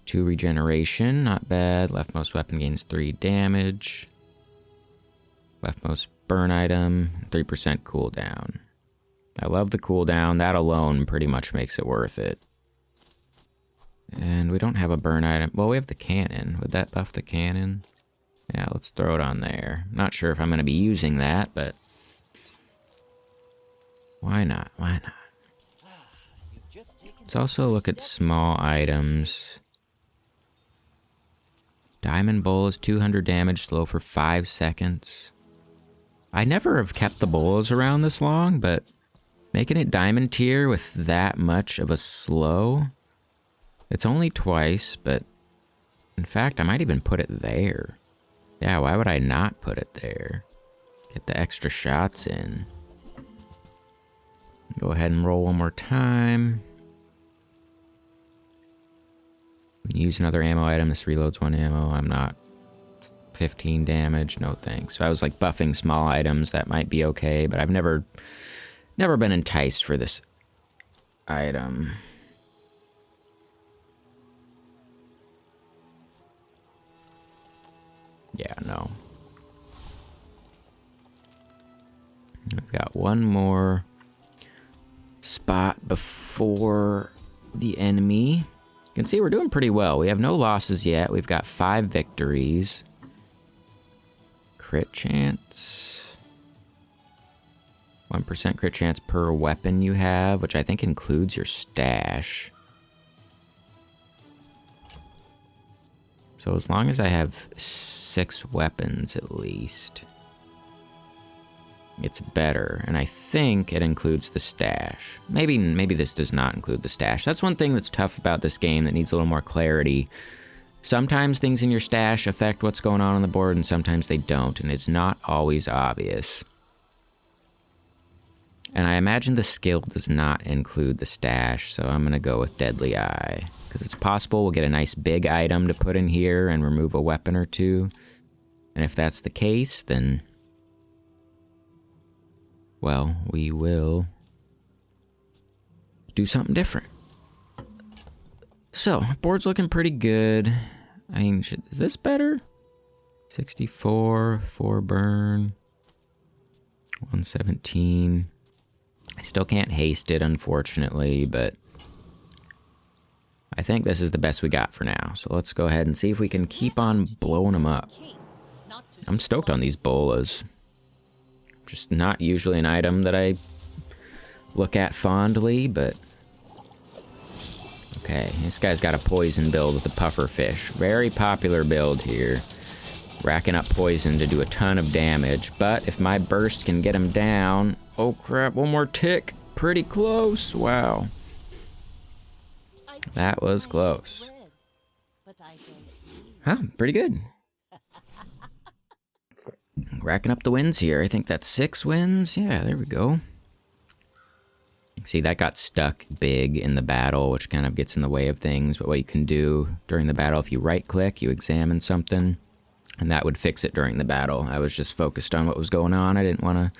2 regeneration, not bad. Leftmost weapon gains 3 damage. Leftmost burn item, 3% cooldown. I love the cooldown. That alone pretty much makes it worth it. And we don't have a burn item. Well, we have the cannon. Would that buff the cannon? Yeah, let's throw it on there. Not sure if I'm going to be using that, but why not? Why not? Let's also look at small items. Diamond Bowl is 200 damage, slow for 5 seconds. I never have kept the bowls around this long, but making it diamond tier with that much of a slow, it's only twice, but in fact, I might even put it there. Yeah, why would I not put it there? Get the extra shots in. Go ahead and roll one more time. When you use another ammo item, this reloads 1 ammo. I'm not. 15 damage, no thanks. If I was like buffing small items, that might be okay, but I've never been enticed for this item. Yeah, no. I've got one more spot before the enemy. You can see we're doing pretty well. We have no losses yet. We've got 5 victories. Crit chance. 1% crit chance per weapon you have, which I think includes your stash. So as long as I have 6 weapons at least, it's better. And I think it includes the stash. Maybe this does not include the stash. That's one thing that's tough about this game that needs a little more clarity. Sometimes things in your stash affect what's going on the board, and sometimes they don't, and it's not always obvious. And I imagine the skill does not include the stash, so I'm going to go with Deadly Eye. Because it's possible we'll get a nice big item to put in here and remove a weapon or two. And if that's the case, then, well, we will do something different. So, board's looking pretty good. I mean, is this better? 64, 4 burn, 117. I still can't haste it, unfortunately, but I think this is the best we got for now. So let's go ahead and see if we can keep on blowing them up. I'm stoked on these bolas. Just not usually an item that I look at fondly, but okay, this guy's got a poison build with the puffer fish. Very popular build here. Racking up poison to do a ton of damage, but if my burst can get him down... Oh crap, one more tick. Pretty close, wow. That was close. Huh, pretty good. Racking up the wins here. I think that's 6 wins. Yeah, there we go. See, that got stuck big in the battle, which kind of gets in the way of things. But what you can do during the battle, if you right-click, you examine something, and that would fix it during the battle. I was just focused on what was going on. I didn't want to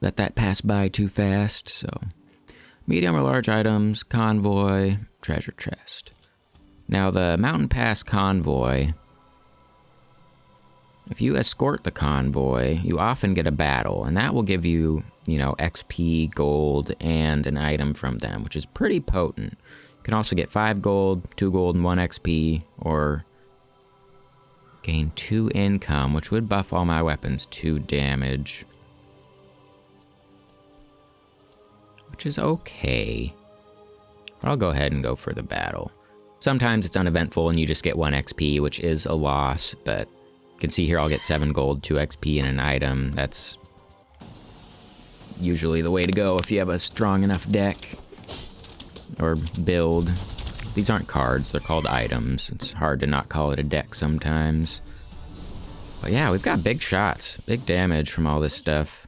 let that pass by too fast, so... Medium or large items, convoy, treasure chest. Now, the Mountain Pass convoy, if you escort the convoy, you often get a battle, and that will give you, you know, XP, gold, and an item from them, which is pretty potent. You can also get 5 gold, 2 gold, and 1 XP, or gain 2 income, which would buff all my weapons 2 damage. Which is okay. But I'll go ahead and go for the battle. Sometimes it's uneventful and you just get 1 XP, which is a loss, but you can see here I'll get 7 gold, 2 XP, and an item. That's usually the way to go if you have a strong enough deck or build. These aren't cards, they're called items. It's hard to not call it a deck sometimes. But yeah, we've got big shots, big damage from all this stuff.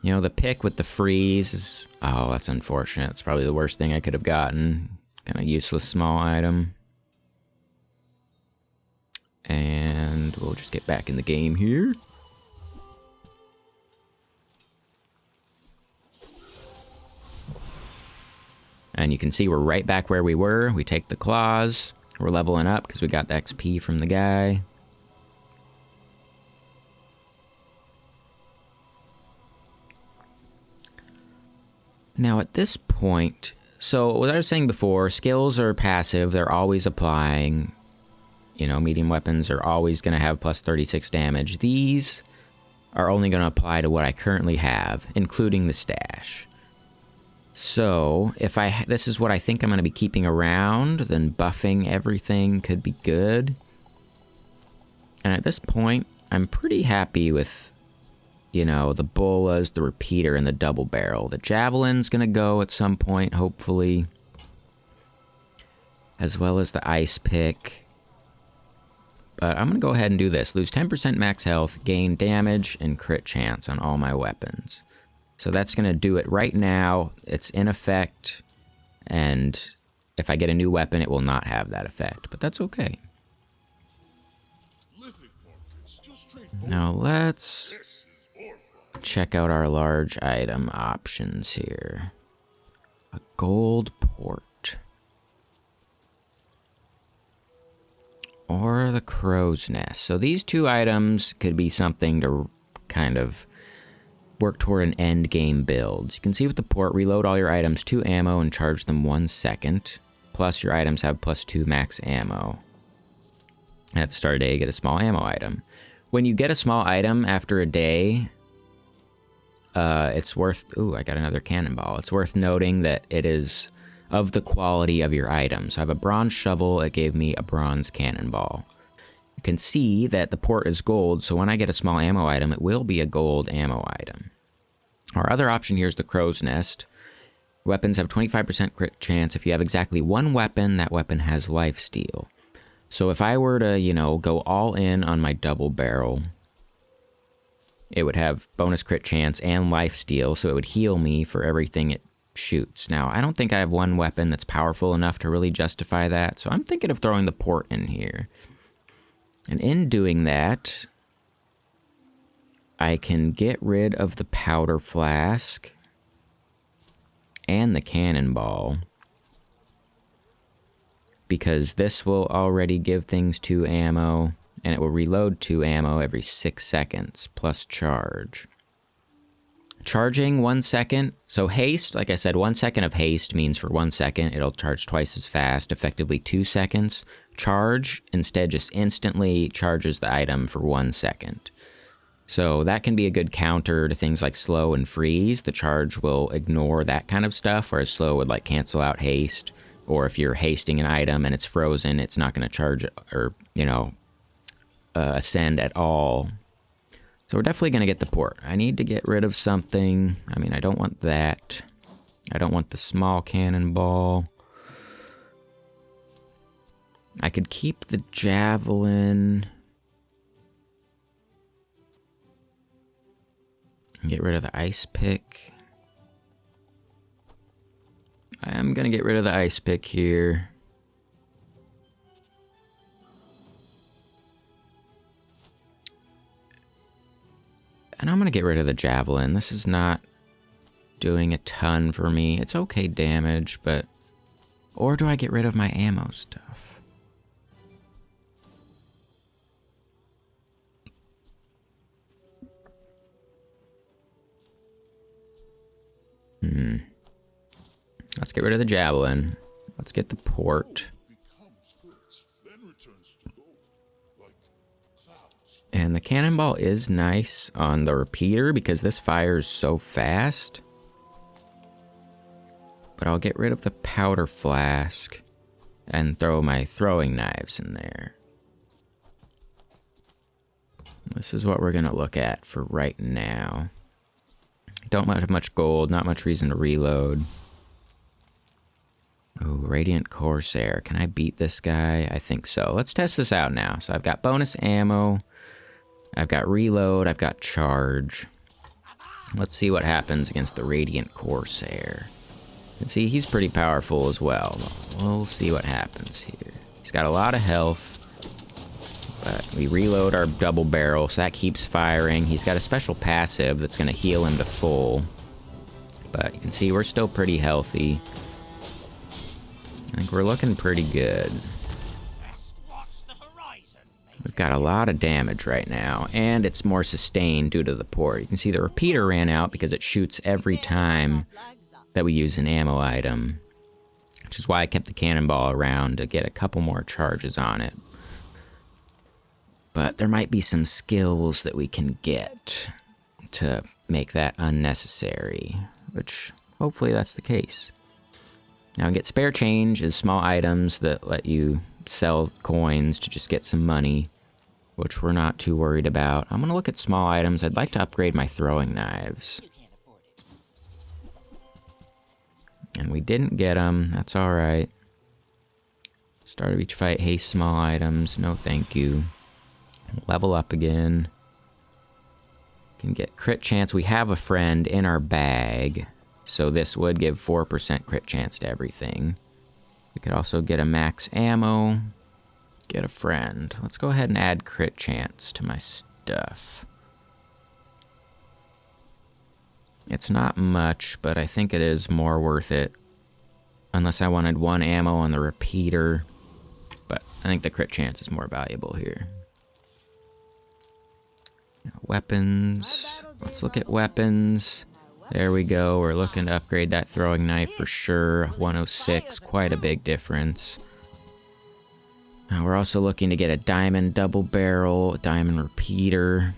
You know, the pick with the freeze is... Oh, that's unfortunate. It's probably the worst thing I could have gotten. Kind of useless small item. And we'll just get back in the game here. And you can see we're right back where we were. We take the claws. We're leveling up because we got the XP from the guy. Now at this point, so what I was saying before, skills are passive, they're always applying. You know, medium weapons are always going to have plus 36 damage. These are only going to apply to what I currently have, including the stash. So, if this is what I think I'm going to be keeping around, then buffing everything could be good. And at this point, I'm pretty happy with... You know, the bolas, the repeater, and the double barrel. The javelin's gonna go at some point, hopefully. As well as the ice pick. But I'm gonna go ahead and do this. Lose 10% max health, gain damage, and crit chance on all my weapons. So that's gonna do it right now. It's in effect. And if I get a new weapon, it will not have that effect. But that's okay. Now let's... check out our large item options here. A gold port. Or the crow's nest. So these 2 items could be something to kind of work toward an end game build. You can see with the port, reload all your items 2 ammo and charge them 1 second. Plus your items have plus 2 max ammo. At the start of the day, you get a small ammo item. When you get a small item after a day... it's worth... Ooh, I got another cannonball. It's worth noting that it is of the quality of your item. So I have a bronze shovel. It gave me a bronze cannonball. You can see that the port is gold, so when I get a small ammo item, it will be a gold ammo item. Our other option here is the crow's nest. Weapons have 25% crit chance. If you have exactly one weapon, that weapon has lifesteal. So if I were to, you know, go all in on my double barrel, it would have bonus crit chance and lifesteal, so it would heal me for everything it shoots. Now, I don't think I have one weapon that's powerful enough to really justify that, so I'm thinking of throwing the port in here. And in doing that, I can get rid of the powder flask and the cannonball, because this will already give things 2 ammo, and it will reload 2 ammo every 6 seconds, plus charge. Charging 1 second, so haste, like I said, 1 second of haste means for 1 second, it'll charge twice as fast, effectively 2 seconds. Charge, instead, just instantly charges the item for 1 second. So that can be a good counter to things like slow and freeze. The charge will ignore that kind of stuff, whereas slow would like cancel out haste. Or if you're hasting an item and it's frozen, it's not going to charge or, you know, ascend at all. So we're definitely going to get the port. I need to get rid of something. I mean, I don't want that. I don't want the small cannonball. I could keep the javelin. Get rid of the ice pick. I am going to get rid of the ice pick here. And I'm going to get rid of the javelin. This is not doing a ton for me. It's okay damage, but... Or do I get rid of my ammo stuff? Let's get rid of the javelin. Let's get the port. And the cannonball is nice on the repeater because this fires so fast. But I'll get rid of the powder flask and throw my throwing knives in there. This is what we're going to look at for right now. Don't have much gold, not much reason to reload. Oh, Radiant Corsair. Can I beat this guy? I think so. Let's test this out now. So I've got bonus ammo. I've got reload. I've got charge. Let's see what happens against the Radiant Corsair. You can see he's pretty powerful as well. We'll see what happens here. He's got a lot of health. But we reload our double barrel, so that keeps firing. He's got a special passive that's going to heal him to full. But you can see we're still pretty healthy. I think we're looking pretty good. We've got a lot of damage right now, and it's more sustained due to the port. You can see the repeater ran out because it shoots every time that we use an ammo item, which is why I kept the cannonball around to get a couple more charges on it. But there might be some skills that we can get to make that unnecessary, which hopefully that's the case. Now, get spare change is small items that let you sell coins to just get some money, which we're not too worried about. I'm going to look at small items. I'd like to upgrade my throwing knives. And we didn't get them. That's all right. Start of each fight, haste small items. No thank you. Level up again. Can get crit chance. We have a friend in our bag, so this would give 4% crit chance to everything. We could also get a max ammo. Get a friend. Let's go ahead and add crit chance to my stuff. It's not much, but I think it is more worth it. Unless I wanted 1 ammo on the repeater. But I think the crit chance is more valuable here. Weapons. Let's look at weapons. There we go. We're looking to upgrade that throwing knife for sure. 106, quite a big difference. Now we're also looking to get a diamond double barrel, a diamond repeater.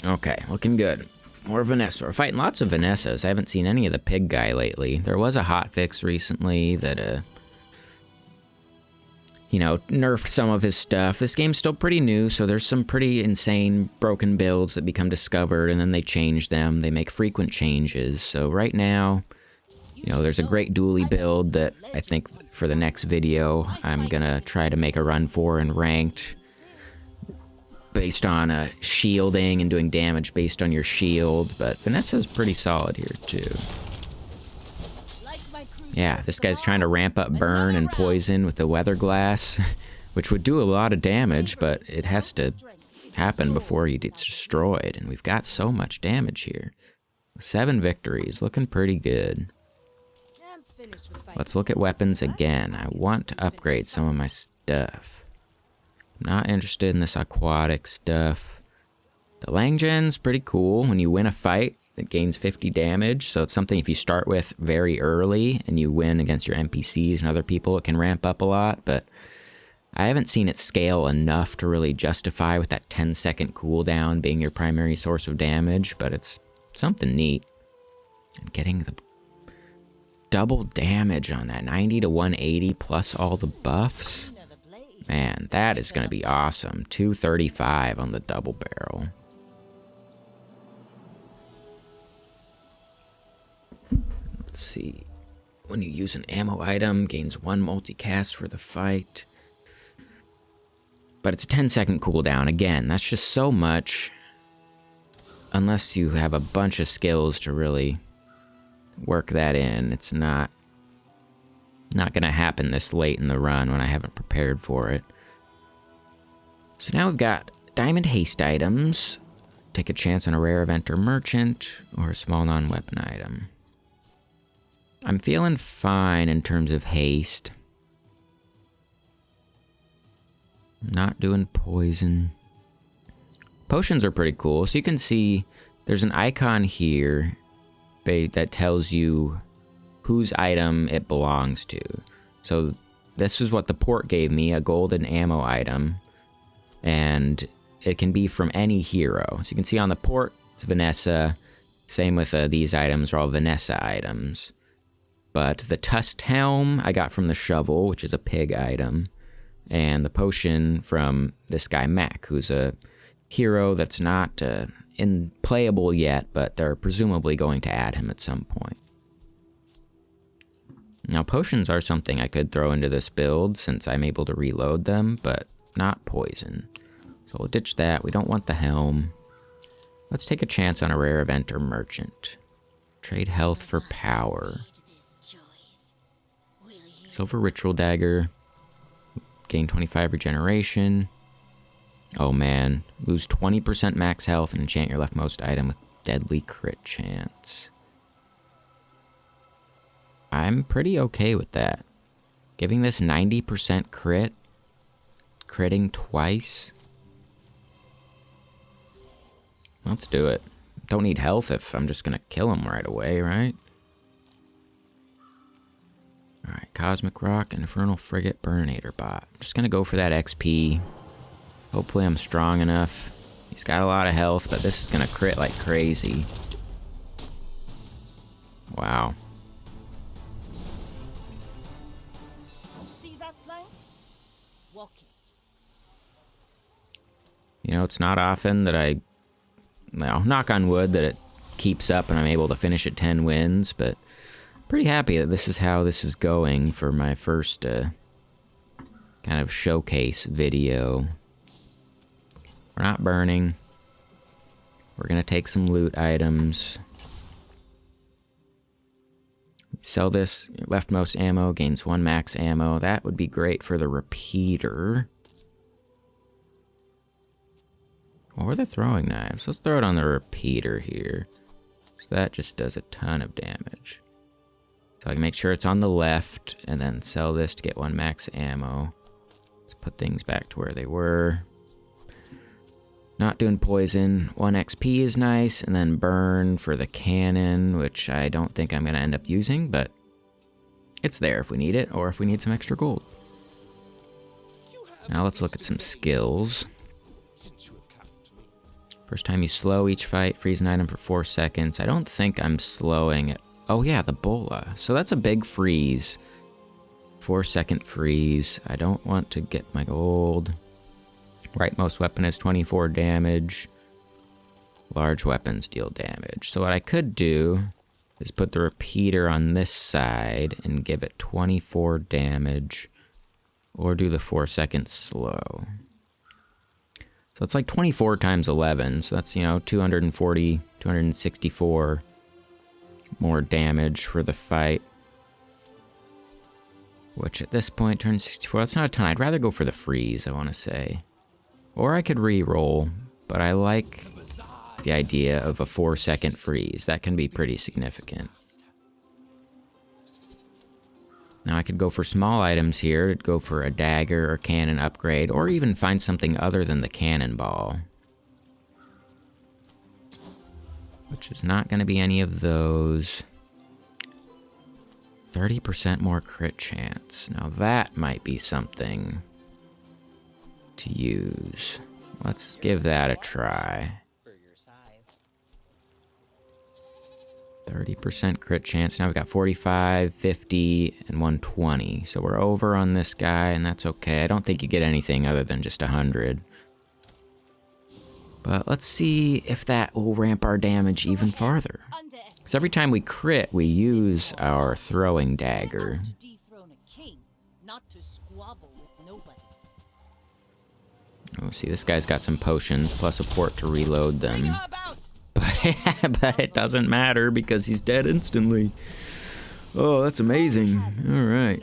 Okay, looking good. More Vanessa. We're fighting lots of Vanessas. I haven't seen any of the pig guy lately. There was a hotfix recently that, you know, nerfed some of his stuff. This game's still pretty new, so there's some pretty insane broken builds that become discovered, and then they change them. They make frequent changes. So right now, you know, there's a great dually build that I think for the next video I'm gonna try to make a run for in ranked, based on shielding and doing damage based on your shield, but Vanessa's pretty solid here too. Yeah, this guy's trying to ramp up burn and poison with the weather glass, which would do a lot of damage, but it has to happen before he gets destroyed, and we've got so much damage here. 7 victories, looking pretty good. Let's look at weapons again. I want to upgrade some of my stuff. I'm not interested in this aquatic stuff. The Langgen's pretty cool. When you win a fight, it gains 50 damage, so it's something if you start with very early and you win against your NPCs and other people, it can ramp up a lot, but I haven't seen it scale enough to really justify with that 10-second cooldown being your primary source of damage, but it's something neat. And getting the double damage on that, 90 to 180 plus all the buffs. Man, that is going to be awesome. 235 on the double barrel. Let's see. When you use an ammo item, gains 1 multicast for the fight. But it's a 10-second cooldown. Again, that's just so much. Unless you have a bunch of skills to really work that in, it's not going to happen this late in the run when I haven't prepared for it. So now we've got diamond haste items. Take a chance on a rare event or merchant, or a small non-weapon item. I'm feeling fine in terms of haste. Not doing poison. Potions are pretty cool. So you can see there's an icon here that tells you whose item it belongs to. So this is what the port gave me, a golden ammo item. And it can be from any hero. So you can see on the port, it's Vanessa. Same with these items are all Vanessa items. But the tusked helm I got from the shovel, which is a pig item. And the potion from this guy Mac, who's a hero that's not playable yet, but they're presumably going to add him at some point. Now, potions are something I could throw into this build since I'm able to reload them, but not poison. So we'll ditch that. We don't want the helm. Let's take a chance on a rare event or merchant. Trade health for power. Silver ritual dagger. Gain 25 regeneration. Oh man. Lose 20% max health and enchant your leftmost item with deadly crit chance. I'm pretty okay with that. Giving this 90% crit. Critting twice. Let's do it. Don't need health if I'm just gonna kill him right away, right? Alright, Cosmic Rock, Infernal Frigate, Burninator Bot. I'm just gonna go for that XP. Hopefully I'm strong enough. He's got a lot of health, but this is gonna crit like crazy. Wow. See that plank? Walk it. You know, it's not often that knock on wood, that it keeps up and I'm able to finish at 10 wins, but pretty happy that this is how this is going for my first kind of showcase video. We're not burning. We're gonna take some loot items. Sell this. Leftmost ammo gains 1 max ammo. That would be great for the repeater. Or the throwing knives. Let's throw it on the repeater here. So that just does a ton of damage. So I can make sure it's on the left, and then sell this to get 1 max ammo. Let's put things back to where they were. Not doing poison. 1 XP is nice, and then burn for the cannon, which I don't think I'm going to end up using, but it's there if we need it, or if we need some extra gold. Now let's look at some skills. First time you slow each fight, freeze an item for 4 seconds. I don't think I'm slowing it. Oh yeah, the bola. So that's a big freeze. 4-second freeze. I don't want to get my gold. Rightmost weapon has 24 damage. Large weapons deal damage. So what I could do is put the repeater on this side and give it 24 damage. Or do the 4-second slow. So it's like 24 times 11. So that's, 240, 264 more damage for the fight. Which at this point turns 64. That's not a ton. I'd rather go for the freeze, I want to say. Or I could re-roll, but I like the idea of a 4-second freeze. That can be pretty significant. Now I could go for small items here. I'd go for a dagger or cannon upgrade, or even find something other than the cannonball. Which is not going to be any of those. 30% more crit chance. Now that might be something to use. Let's give that a try. 30% crit chance. Now we've got 45, 50, and 120. So we're over on this guy, and that's okay. I don't think you get anything other than just 100. But let's see if that will ramp our damage even farther. Because every time we crit, we use our throwing dagger. Oh, see, this guy's got some potions, plus a port to reload them. But it doesn't matter because he's dead instantly. Oh, that's amazing. Alright.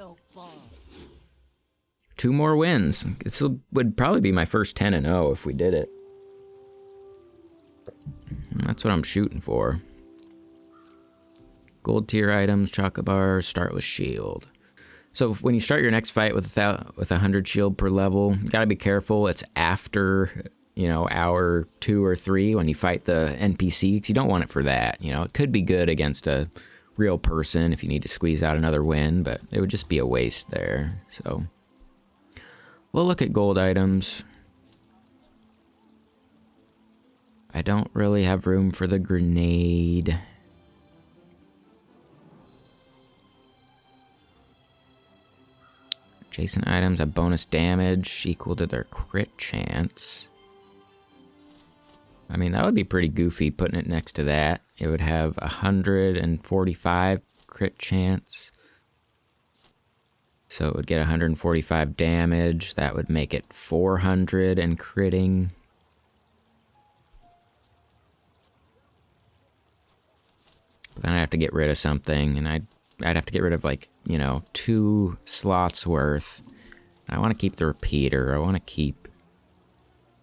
2 more wins. This would probably be my first 10-0 if we did it. That's what I'm shooting for. Gold tier items, chocolate bars, start with shield. So when you start your next fight with 100 shield per level, you gotta be careful. It's after, hour 2 or 3 when you fight the NPC, because you don't want it for that. It could be good against a real person if you need to squeeze out another win, but it would just be a waste there. So we'll look at gold items. I don't really have room for the grenade. Adjacent items have bonus damage equal to their crit chance. I mean, that would be pretty goofy putting it next to that. It would have 145 crit chance. So it would get 145 damage. That would make it 400 and critting. But then I have to get rid of something, and I'd have to get rid of 2 slots worth. I want to keep the repeater. I want to keep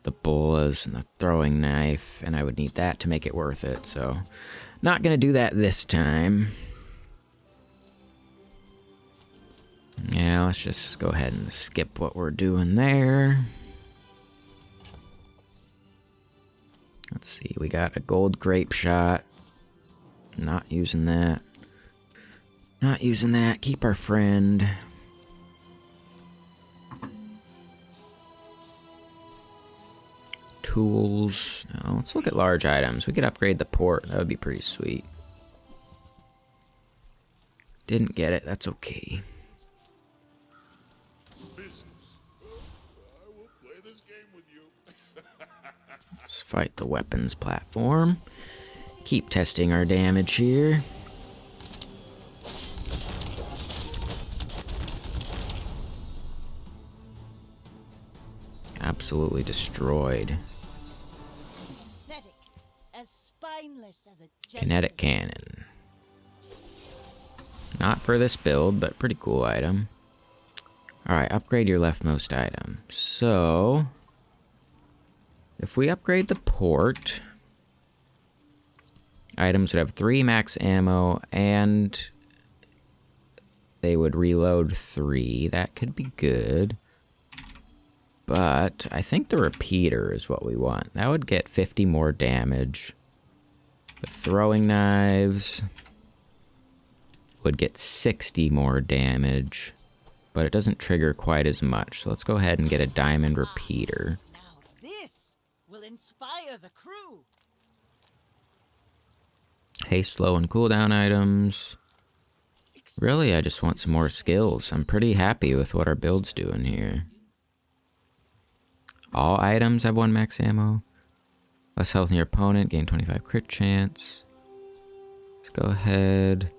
the bolas and the throwing knife, and I would need that to make it worth it. So, not gonna do that this time. Yeah, let's just go ahead and skip what we're doing there. Let's see, we got a gold grape shot. Not using that. Not using that. Keep our friend. Tools. No, let's look at large items. We could upgrade the port. That would be pretty sweet. Didn't get it. That's okay. Let's fight the weapons platform. Keep testing our damage here. Absolutely destroyed. Kinetic cannon. Not for this build, but pretty cool item. Alright, upgrade your leftmost item. So, if we upgrade the port, items would have 3 max ammo, and they would reload 3. That could be good. But I think the repeater is what we want. That would get 50 more damage. The throwing knives would get 60 more damage, but it doesn't trigger quite as much. So let's go ahead and get a diamond repeater. Now this will inspire the crew. Haste, slow, and cooldown items. Really, I just want some more skills. I'm pretty happy with what our build's doing here. All items have 1 max ammo. Less health than your opponent, gain 25 crit chance. Let's go ahead.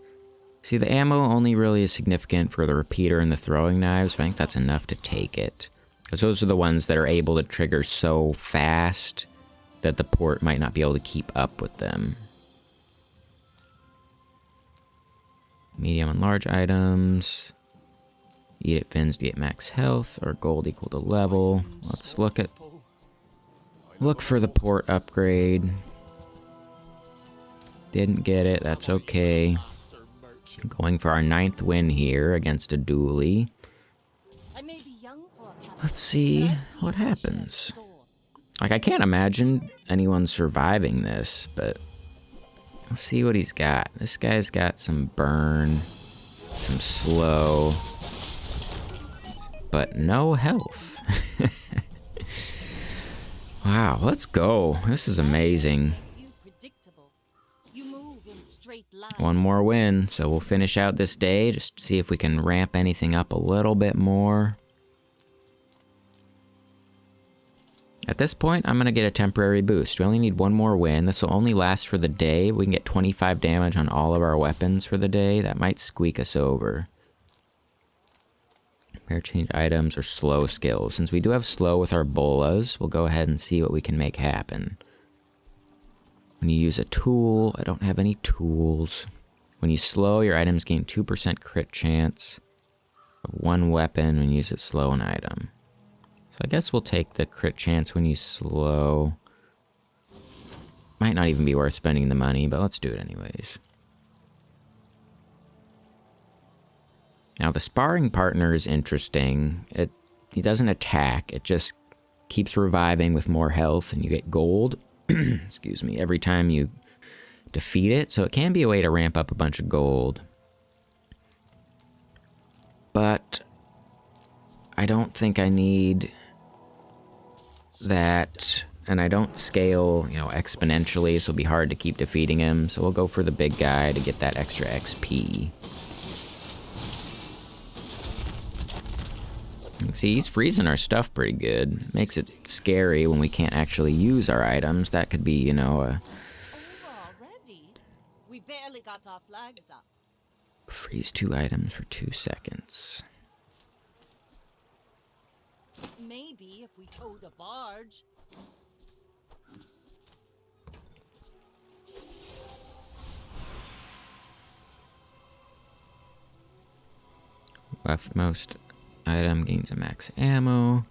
See, the ammo only really is significant for the repeater and the throwing knives, but I think that's enough to take it. Because those are the ones that are able to trigger so fast that the port might not be able to keep up with them. Medium and large items. Eat it fins to get max health, or gold equal to level. Let's look for the port upgrade. Didn't get it, that's okay. Going for our 9th win here against a dually. Let's see what happens. Like, I can't imagine anyone surviving this, but let's see what he's got. This guy's got some burn, some slow, but no health. Wow, let's go. This is amazing. One more win, so we'll finish out this day, just see if we can ramp anything up a little bit more. At this point, I'm going to get a temporary boost. We only need one more win. This will only last for the day. We can get 25 damage on all of our weapons for the day. That might squeak us over. Pair change items or slow skills. Since we do have slow with our bolas, we'll go ahead and see what we can make happen. When you use a tool, I don't have any tools. When you slow, your items gain 2% crit chance of 1 weapon when you use it slow an item. So I guess we'll take the crit chance when you slow. Might not even be worth spending the money, but let's do it anyways. Now the sparring partner is interesting. He doesn't attack, it just keeps reviving with more health and you get gold. Excuse me, every time you defeat it, so it can be a way to ramp up a bunch of gold. But I don't think I need that, and I don't scale, exponentially, so it'll be hard to keep defeating him, so we'll go for the big guy to get that extra XP. See, he's freezing our stuff pretty good. It makes it scary when we can't actually use our items. That could be, Over already? We barely got our flags up. Freeze 2 items for 2 seconds. Maybe if we towed a barge. Leftmost item gains a max ammo.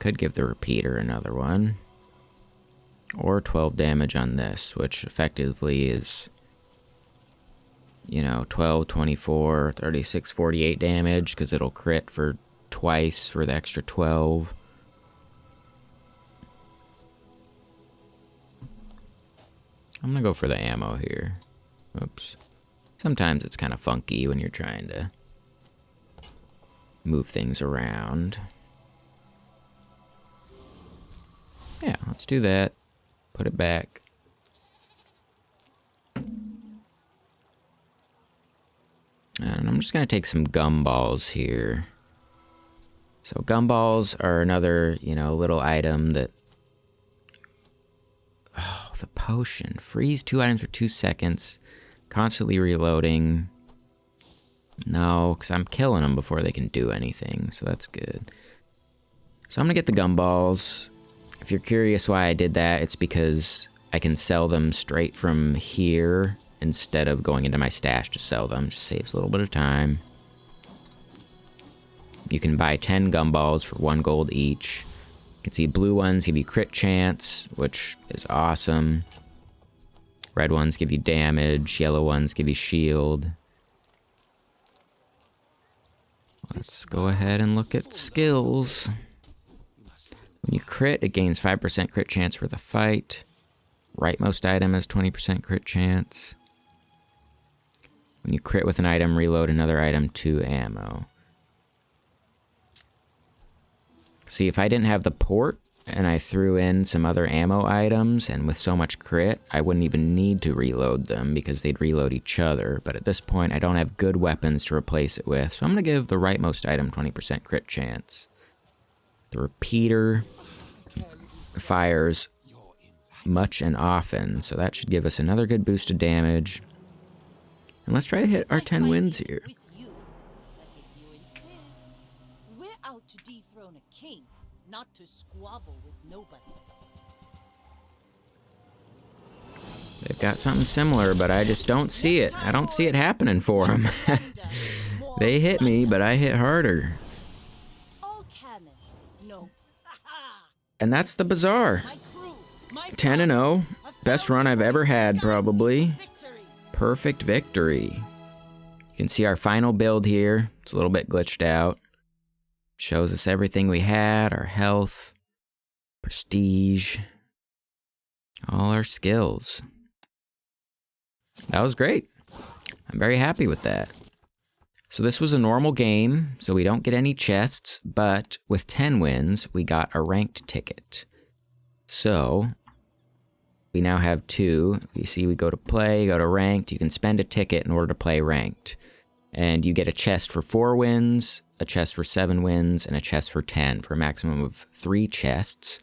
Could give the repeater another one. Or 12 damage on this, which effectively is, 12, 24, 36, 48 damage, because it'll crit for twice for the extra 12. I'm gonna go for the ammo here. Oops. Sometimes it's kind of funky when you're trying to move things around. Yeah, let's do that. Put it back. And I'm just going to take some gumballs here. So gumballs are another, little item that... Oh, the potion. Freeze 2 items for 2 seconds. Constantly reloading. No, because I'm killing them before they can do anything, so that's good. So I'm going to get the gumballs. If you're curious why I did that, it's because I can sell them straight from here instead of going into my stash to sell them. Just saves a little bit of time. You can buy 10 gumballs for 1 gold each. You can see blue ones give you crit chance, which is awesome. Red ones give you damage. Yellow ones give you shield. Let's go ahead and look at skills. When you crit, it gains 5% crit chance for the fight. Rightmost item has 20% crit chance. When you crit with an item, reload another item 2 ammo. See, if I didn't have the port and I threw in some other ammo items, and with so much crit, I wouldn't even need to reload them because they'd reload each other. But at this point, I don't have good weapons to replace it with, so I'm going to give the rightmost item 20% crit chance. The repeater fires much and often, so that should give us another good boost of damage. And let's try to hit our 10 wins here. With you. But if you insist, we're out to dethrone a king, not to squabble with nobody. They've got something similar, but I just don't see it. I don't see it happening for them. They hit me, but I hit harder. All cannon. No. And that's the Bazaar. 10-0. Best run I've ever had, probably. Perfect victory. You can see our final build here. It's a little bit glitched out. Shows us everything we had, our health, prestige, all our skills. That was great. I'm very happy with that. So this was a normal game, so we don't get any chests, but with 10 wins, we got a ranked ticket. So we now have 2. You see, we go to play, go to ranked. You can spend a ticket in order to play ranked. And you get a chest for 4 wins, a chest for 7 wins, and a chest for 10, for a maximum of 3 chests.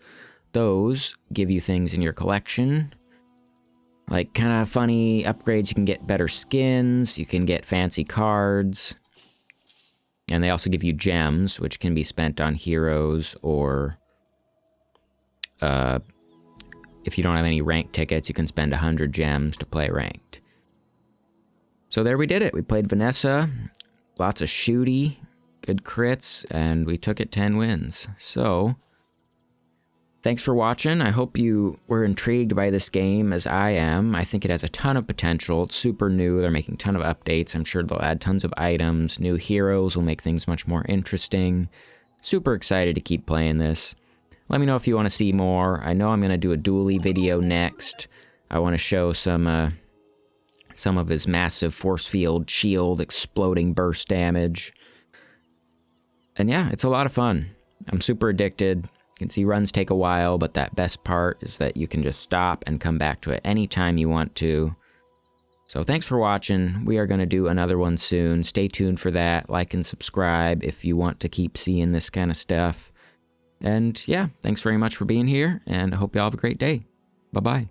Those give you things in your collection, like kind of funny upgrades. You can get better skins, you can get fancy cards, and they also give you gems, which can be spent on heroes, or if you don't have any ranked tickets, you can spend 100 gems to play ranked. So there we did it. We played Vanessa, lots of shooty, good crits, and we took it 10 wins. So thanks for watching. I hope you were intrigued by this game as I am. I think it has a ton of potential. It's super new. They're making a ton of updates. I'm sure they'll add tons of items. New heroes will make things much more interesting. Super excited to keep playing this. Let me know if you want to see more. I know I'm going to do a dually video next. I want to show some of his massive force field shield exploding burst damage. And yeah, it's a lot of fun. I'm super addicted. You can see runs take a while, but that best part is that you can just stop and come back to it anytime you want to. So thanks for watching. We are going to do another one soon. Stay tuned for that. Like and subscribe if you want to keep seeing this kind of stuff. And yeah, thanks very much for being here, and I hope you all have a great day. Bye-bye.